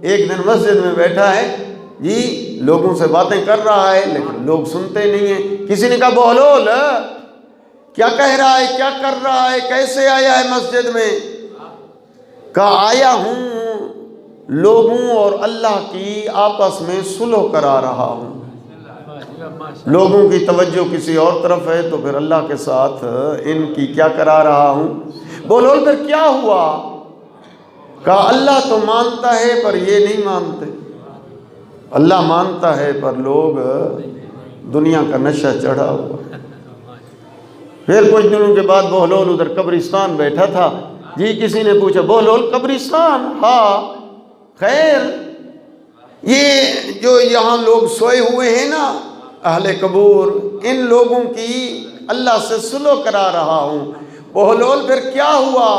A: ایک دن مسجد میں بیٹھا ہے جی، لوگوں سے باتیں کر رہا ہے لیکن لوگ سنتے نہیں ہیں۔ کسی نے کہا بہلول کیا کہہ رہا ہے، کیا کر رہا ہے، کیسے آیا ہے مسجد میں؟ کہا آیا ہوں لوگوں اور اللہ کی آپس میں صلح کرا رہا ہوں۔ لوگوں کی توجہ کسی اور طرف ہے تو پھر اللہ کے ساتھ ان کی کیا کرا رہا ہوں۔ بولو پھر کیا ہوا؟ کہا اللہ تو مانتا ہے پر یہ نہیں مانتے، اللہ مانتا ہے پر لوگ دنیا کا نشہ چڑھا ہوا۔ پھر کچھ دنوں کے بعد بہلول ادھر قبرستان بیٹھا تھا جی، کسی نے پوچھا بہلول قبرستان؟ ہاں خیر، یہ جو یہاں لوگ سوئے ہوئے ہیں نا اہل قبور، ان لوگوں کی اللہ سے صلح کرا رہا ہوں۔ بہلول پھر کیا ہوا؟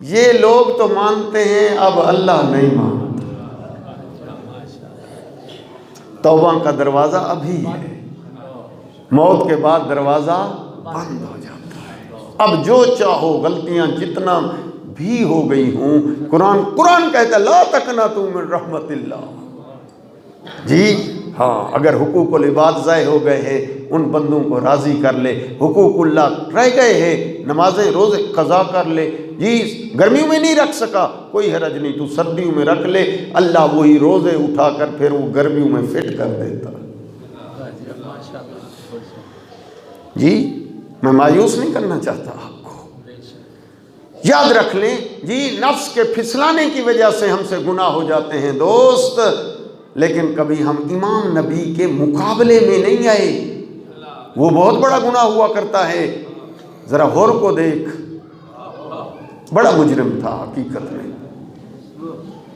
A: یہ لوگ تو مانتے ہیں اب اللہ نہیں مانتا۔ توبہ کا دروازہ ابھی ہے، موت کے بعد دروازہ بند ہو جاتا ہے۔ اب جو چاہو غلطیاں جتنا بھی ہو گئی ہوں، قرآن کہتا ہے لا تقنطوا من رحمت اللہ جی ہاں، اگر حقوق العباد ضائع ہو گئے ہیں ان بندوں کو راضی کر لے، حقوق اللہ رہ گئے ہیں نمازیں روزے قضا کر لے جی، گرمیوں میں نہیں رکھ سکا کوئی حرج نہیں، تو سردیوں میں رکھ لے، اللہ وہی روزے اٹھا کر پھر وہ گرمیوں میں فٹ کر دیتا جی۔ میں مایوس نہیں کرنا چاہتا آپ کو، یاد رکھ لیں جی، نفس کے پھسلانے کی وجہ سے ہم سے گناہ ہو جاتے ہیں دوست، لیکن کبھی ہم امام نبی کے مقابلے میں نہیں آئے۔ وہ بہت بڑا گناہ ہوا کرتا ہے، ذرا ہور کو دیکھ، بڑا مجرم تھا حقیقت میں۔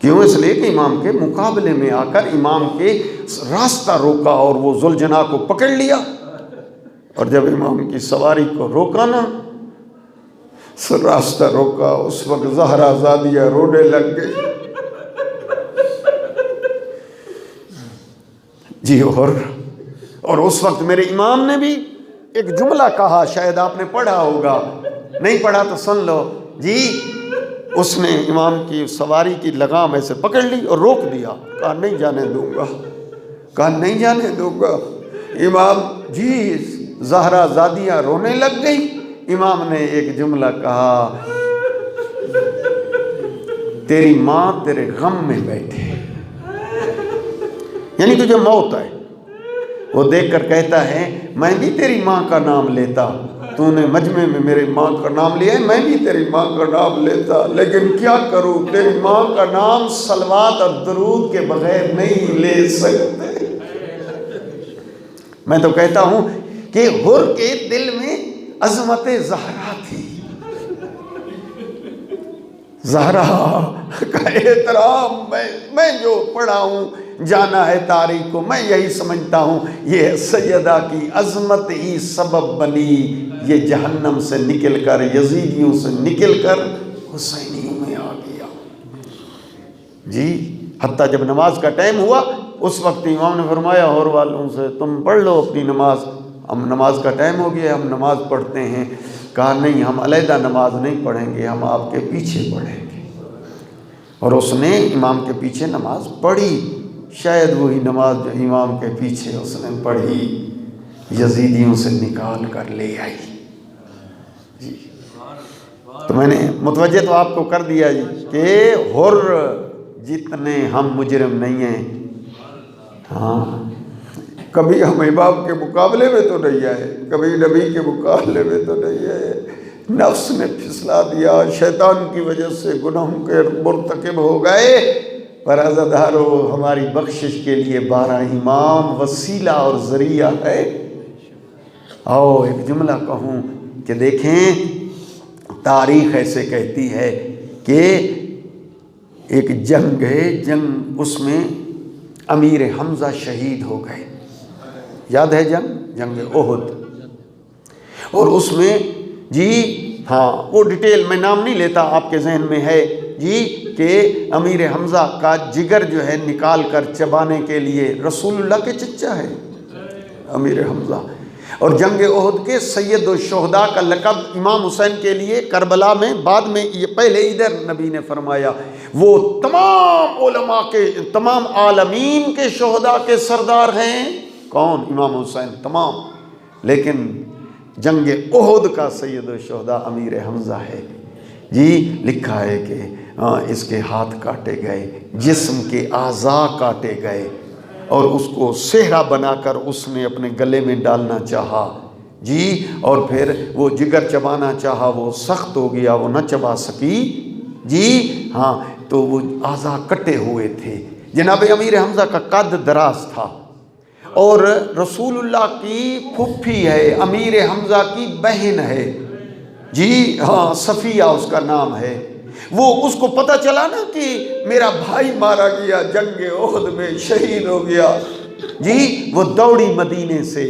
A: کیوں؟ اس لیے کہ امام کے مقابلے میں آ کر امام کے راستہ روکا اور وہ ذوالجناح کو پکڑ لیا، اور جب امام کی سواری کو روکا نا، راستہ روکا، اس وقت زہرا زادیہ رونے لگ گئی جی۔ اور اس وقت میرے امام نے بھی ایک جملہ کہا، شاید آپ نے پڑھا ہوگا، نہیں پڑھا تو سن لو جی۔ اس نے امام کی سواری کی لگام ایسے پکڑ لی اور روک دیا، کہا نہیں جانے دوں گا، کہا نہیں جانے دوں گا۔ امام جی زہرا زادیہ رونے لگ گئی، امام نے ایک جملہ کہا، تیری ماں تیرے غم میں بیٹھے، یعنی تجھے موت آئے۔ وہ دیکھ کر کہتا ہے میں بھی تیری ماں کا نام لیتا، تو نے مجمع میں میری ماں کا نام لیا ہے، میں بھی تیری ماں کا نام لیتا، لیکن کیا کروں، تیری ماں کا نام صلوات اور درود کے بغیر نہیں لے سکتے۔ میں تو کہتا ہوں کہ حر کے دل میں عظمت زہرا تھی، زہرا کا احترام میں جو پڑھا ہوں، جانا ہے تاریخ کو، میں یہی سمجھتا ہوں یہ سیدہ کی عظمت ہی سبب بنی، یہ جہنم سے نکل کر، یزیدیوں سے نکل کر حسینیوں میں آ گیا جی۔ حتیٰ جب نماز کا ٹائم ہوا اس وقت امام نے فرمایا اور والوں سے تم پڑھ لو اپنی نماز، ہم نماز کا ٹائم ہو گیا، ہم نماز پڑھتے ہیں۔ کہا نہیں، ہم علیحدہ نماز نہیں پڑھیں گے، ہم آپ کے پیچھے پڑھیں گے۔ اور اس نے امام کے پیچھے نماز پڑھی، شاید وہی نماز جو امام کے پیچھے اس نے پڑھی یزیدیوں سے نکال کر لے آئی جی۔ تو میں نے متوجہ تو آپ کو کر دیا جی کہ حر جتنے ہم مجرم نہیں ہیں، ہاں کبھی ہم امام کے مقابلے میں تو نہیں آئے، کبھی نبی کے مقابلے میں تو نہیں آئے، نفس نے پھسلا دیا، شیطان کی وجہ سے گناہوں کے مرتکب ہو گئے، پر عزادارو ہماری بخشش کے لیے 12 امام وسیلہ اور ذریعہ ہے۔ آؤ ایک جملہ کہوں کہ دیکھیں تاریخ ایسے کہتی ہے کہ ایک جنگ ہے، جنگ اس میں امیر حمزہ شہید ہو گئے، یاد ہے جنگ احد، اور اس میں جی ہاں وہ ڈیٹیل میں نام نہیں لیتا، آپ کے ذہن میں ہے جی کہ امیر حمزہ کا جگر جو ہے نکال کر چبانے کے لیے، رسول اللہ کے چچا ہے امیر حمزہ، اور جنگ احد کے سید الشہداء کا لقب امام حسین کے لیے کربلا میں بعد میں، یہ پہلے ادھر نبی نے فرمایا، وہ تمام علماء کے، تمام عالمین کے شہداء کے سردار ہیں۔ کون؟ امام حسین تمام، لیکن جنگ احد کا سید الشہداء امیر حمزہ ہے جی۔ لکھا ہے کہ اس کے ہاتھ کاٹے گئے، جسم کے اعضاء کاٹے گئے، اور اس کو صحرا بنا کر اس نے اپنے گلے میں ڈالنا چاہا جی، اور پھر وہ جگر چبانا چاہا، وہ سخت ہو گیا، وہ نہ چبا سکی جی ہاں، تو وہ اعضاء کٹے ہوئے تھے۔ جناب امیر حمزہ کا قد دراز تھا، اور رسول اللہ کی پھپھی ہے، امیر حمزہ کی بہن ہے جی ہاں، صفیہ اس کا نام ہے۔ وہ اس کو پتہ چلا نا کہ میرا بھائی مارا گیا جنگ احد میں، شہید ہو گیا جی، وہ دوڑی مدینے سے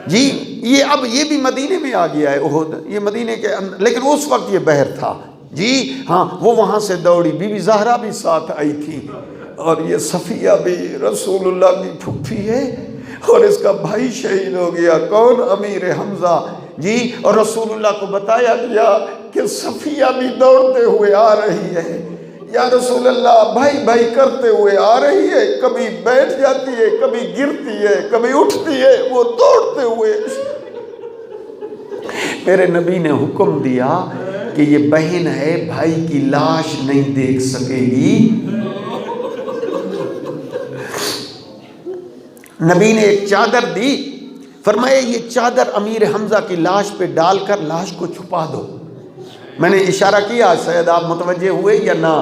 A: جی، اب یہ بھی مدینے میں آ گیا ہے احد، یہ مدینے کے اندر، لیکن اس وقت یہ بحر تھا جی ہاں، وہ وہاں سے دوڑی، بی بی زہرا بھی ساتھ آئی تھی، اور یہ صفیہ بھی رسول اللہ کی پھپھی ہے، اور اس کا بھائی شہید ہو گیا۔ کون؟ امیر حمزہ جی، اور رسول اللہ کو بتایا گیا کہ صفیہ بھی دوڑتے ہوئے آ رہی ہے۔ یا رسول اللہ، بھائی بھائی کرتے ہوئے آ رہی ہے، کبھی بیٹھ جاتی ہے، کبھی گرتی ہے، کبھی اٹھتی ہے، وہ دوڑتے ہوئے۔ میرے نبی نے حکم دیا کہ یہ بہن ہے، بھائی کی لاش نہیں دیکھ سکے گی۔ نبی نے ایک چادر دی، فرمایا یہ چادر امیر حمزہ کی لاش پہ ڈال کر لاش کو چھپا دو۔ میں نے اشارہ کیا، شاید آپ متوجہ ہوئے یا نہ،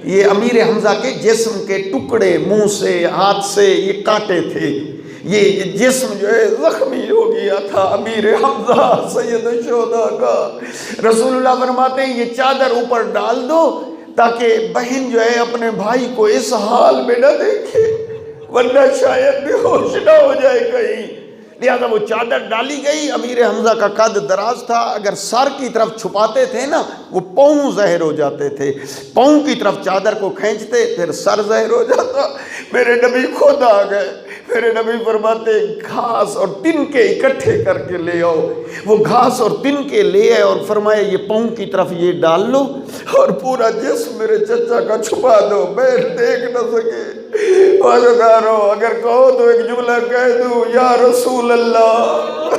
A: یہ امیر حمزہ کے جسم کے ٹکڑے، منہ سے، ہاتھ سے یہ کاٹے تھے، یہ جسم جو ہے زخمی ہو گیا تھا امیر حمزہ سید الشہداء کا۔ رسول اللہ فرماتے ہیں یہ چادر اوپر ڈال دو تاکہ بہن جو ہے اپنے بھائی کو اس حال میں نہ دیکھے، ورنہ شاید بے ہوش نہ ہو جائے کہیں۔ لہذا وہ چادر ڈالی گئی۔ امیر حمزہ کا قد دراز تھا، اگر سر کی طرف چھپاتے تھے نا وہ پاؤں ظاہر ہو جاتے تھے، پاؤں کی طرف چادر کو کھینچتے پھر سر ظاہر ہو جاتا۔ میرے نبی خود آ گئے، میرے نبی فرماتے گھاس اور تنکے اکٹھے کر کے لے آؤ۔ وہ گھاس اور تنکے لے آئے اور فرمایا یہ پاؤں کی طرف یہ ڈال لو اور پورا جسم میرے چچا کا چھپا دو، میں دیکھ نہ سکے۔ عزیزانو، اگر کہو تو ایک جملہ کہہ دوں، یا رسول اللہ،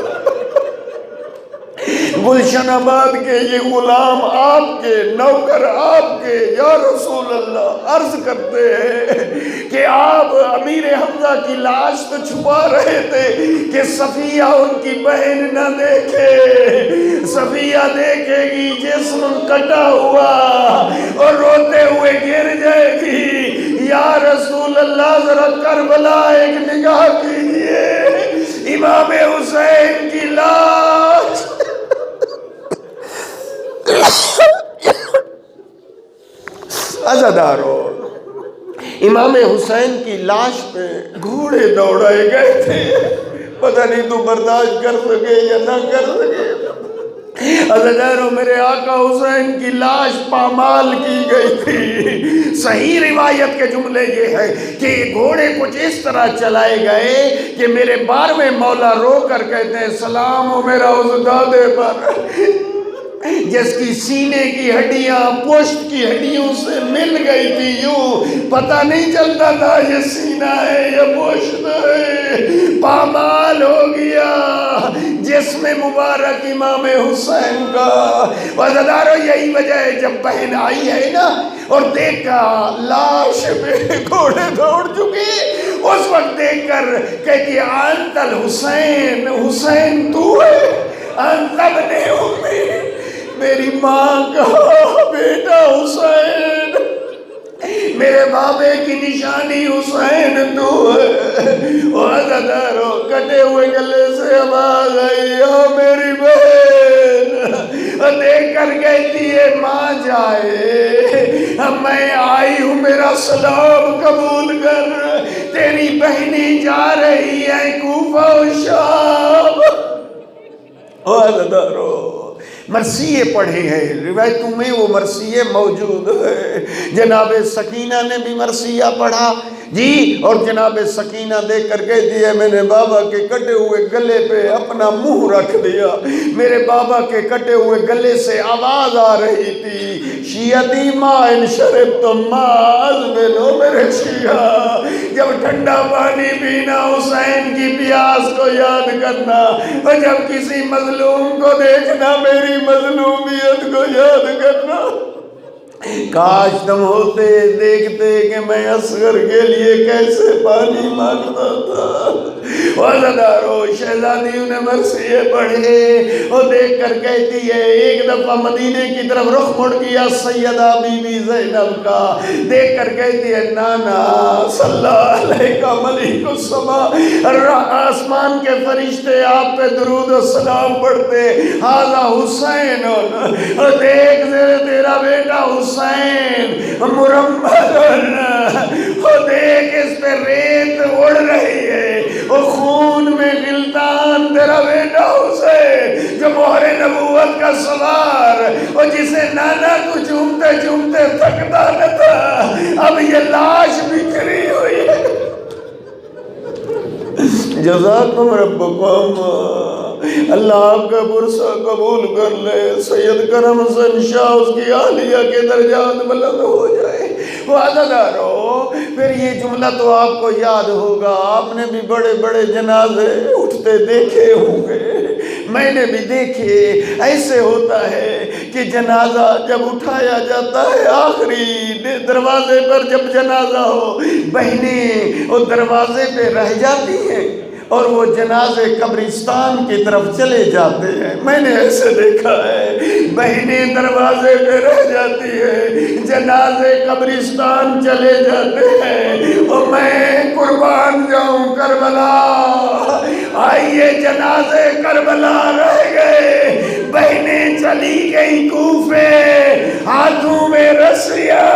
A: گلشن آباد کے یہ غلام آپ کے، نوکر آپ کے، یا رسول اللہ عرض کرتے ہیں کہ آپ امیر حمزہ کی لاش تو چھپا رہے تھے کہ صفیہ ان کی بہن نہ دیکھے، صفیہ دیکھے گی جسم کٹا ہوا اور روتے ہوئے گر جائے گی۔ یا رسول اللہ ذرا کربلا ایک نگاہ کیجئے، امام حسین کی لاش۔ عزادارو، امام حسین کی لاش پہ گھوڑے دوڑائے گئے تھے، پتہ نہیں تو برداشت کر سکے یا نہ کر سکے۔ عزادارو، میرے آقا حسین کی لاش پامال کی گئی تھی۔ صحیح روایت کے جملے یہ ہے کہ گھوڑے کچھ اس طرح چلائے گئے کہ میرے 12ویں مولا رو کر کہتے ہیں سلام ہو میرا اس دادے پر جس کی سینے کی ہڈیاں پشت کی ہڈیوں سے مل گئی تھی، یوں پتہ نہیں چلتا تھا یہ سینہ ہے یا پشت ہے، پامال ہو گیا جسم مبارک امام حسین کا۔ وزدارو، یہی وجہ ہے جب بہن آئی ہے نا اور دیکھا لاش پہ گھوڑے دوڑ چکے، اس وقت دیکھ کر کہتی انت الحسین، حسین تو ہے، انت ابن امی، میری ماں کا بیٹا حسین، میرے بابے کی نشانی حسین تو ہے۔ عزادارو، کٹے ہوئے گلے سے آواز آئی، یا میری بہن، دیکھ کر کہتی ہے ماں جائے، میں آئی ہوں، میرا سلام قبول کر، تیری بہنی جا رہی ہے کوفہ و شام۔ عزادارو، مرثیے پڑھے ہیں، روایتوں میں وہ مرثیے موجود ہے۔ جناب سکینہ نے بھی مرثیہ پڑھا، جی اور جناب سکینہ دیکھ کر کہتی ہے میں نے بابا کے کٹے ہوئے گلے پہ اپنا منہ رکھ دیا، میرے بابا کے کٹے ہوئے گلے سے آواز آ رہی تھی، شیعتی ما ان شربتم ماز ملو میرے شیعہ، جب ٹھنڈا پانی پینا حسین کی پیاس کو یاد کرنا، اور جب کسی مظلوم کو دیکھنا میری مظلومیت کو یاد کرنا۔ کاش تم ہوتے دیکھتے کہ میں اصغر کے لیے کیسے پانی مانگتا تھا۔ وزدارو شہزادیوں نے مرثیے پڑھے، وہ دیکھ کر کہتی ہے، ایک دفعہ مدینے کی طرف رخ مڑ گیا سیدہ بی بی زینب کا، دیکھ کر کہتی ہے نانا صلی اللہ علیہ ملک السما، آسمان کے فرشتے آپ پہ درود و سلام پڑھتے، حاضر حسین، اور دیکھ تیرا بیٹا حسین مرمدن، وہ دیکھ اس پہ ریت اڑ رہی ہے، وہ خون میں غلطان تیرا بیٹا حسین جو مہر نبوت کا سوار، اور جسے نانا کو چومتے چومتے تھکتا نہ تھا، اب یہ لاش بکھری ہوئی ہے۔ جزاکم ربکم، اللہ آپ کا برسہ قبول کر لے، سید کرم حسین شاہ اس کی اہلیہ کے درجات بلند ہو جائے۔ وعدہ دارو، پھر یہ جملہ تو آپ کو یاد ہوگا، آپ نے بھی بڑے بڑے جنازے اٹھتے دیکھے ہوں گے، میں نے بھی دیکھے۔ ایسے ہوتا ہے کہ جنازہ جب اٹھایا جاتا ہے، آخری دروازے پر جب جنازہ ہو، بہنیں وہ دروازے پہ رہ جاتی ہیں اور وہ جنازے قبرستان کی طرف چلے جاتے ہیں۔ میں نے ایسے دیکھا ہے، بہنیں دروازے پہ رہ جاتی ہیں، جنازے قبرستان چلے جاتے ہیں، اور میں قربان جاؤں کربلا، آئیے جنازے کربلا رہ گئے، بہنیں چلی گئی کوفے، ہاتھوں میں رسیاں،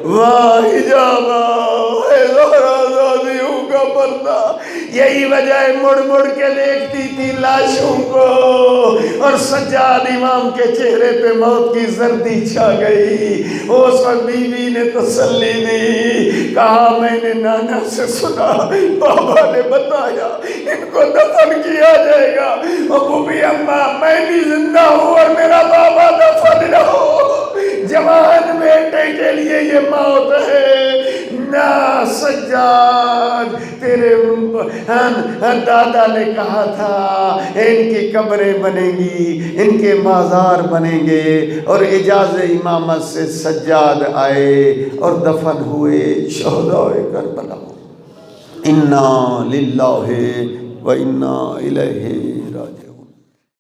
A: واہ حجابہ ہے زہرا زادیوں کا پردہ۔ یہی وجہ ہے مڑ مڑ کے دیکھتی تھی لاشوں کو، اور سجاد امام کے چہرے پہ موت کی زردی چھا گئی۔ اس وقت بی بی نے تسلی دی، کہا میں نے نانا سے سنا، بابا نے بتایا ان کو دفن کیا جائے گا۔ ابو بھی اماں میں بھی زندہ ہوں اور میرا بابا دفن نہ ہو، جوان بیٹے کے لیے یہ موت ہے۔ نہ سجاد، تیرے دادا نے کہا تھا ان کی قبریں بنیں گی، ان کے مزار بنیں گے، اور اجاز امامت سے سجاد آئے اور دفن ہوئے شہداء کربلا۔ انا للہ و انا الیہ راجعون۔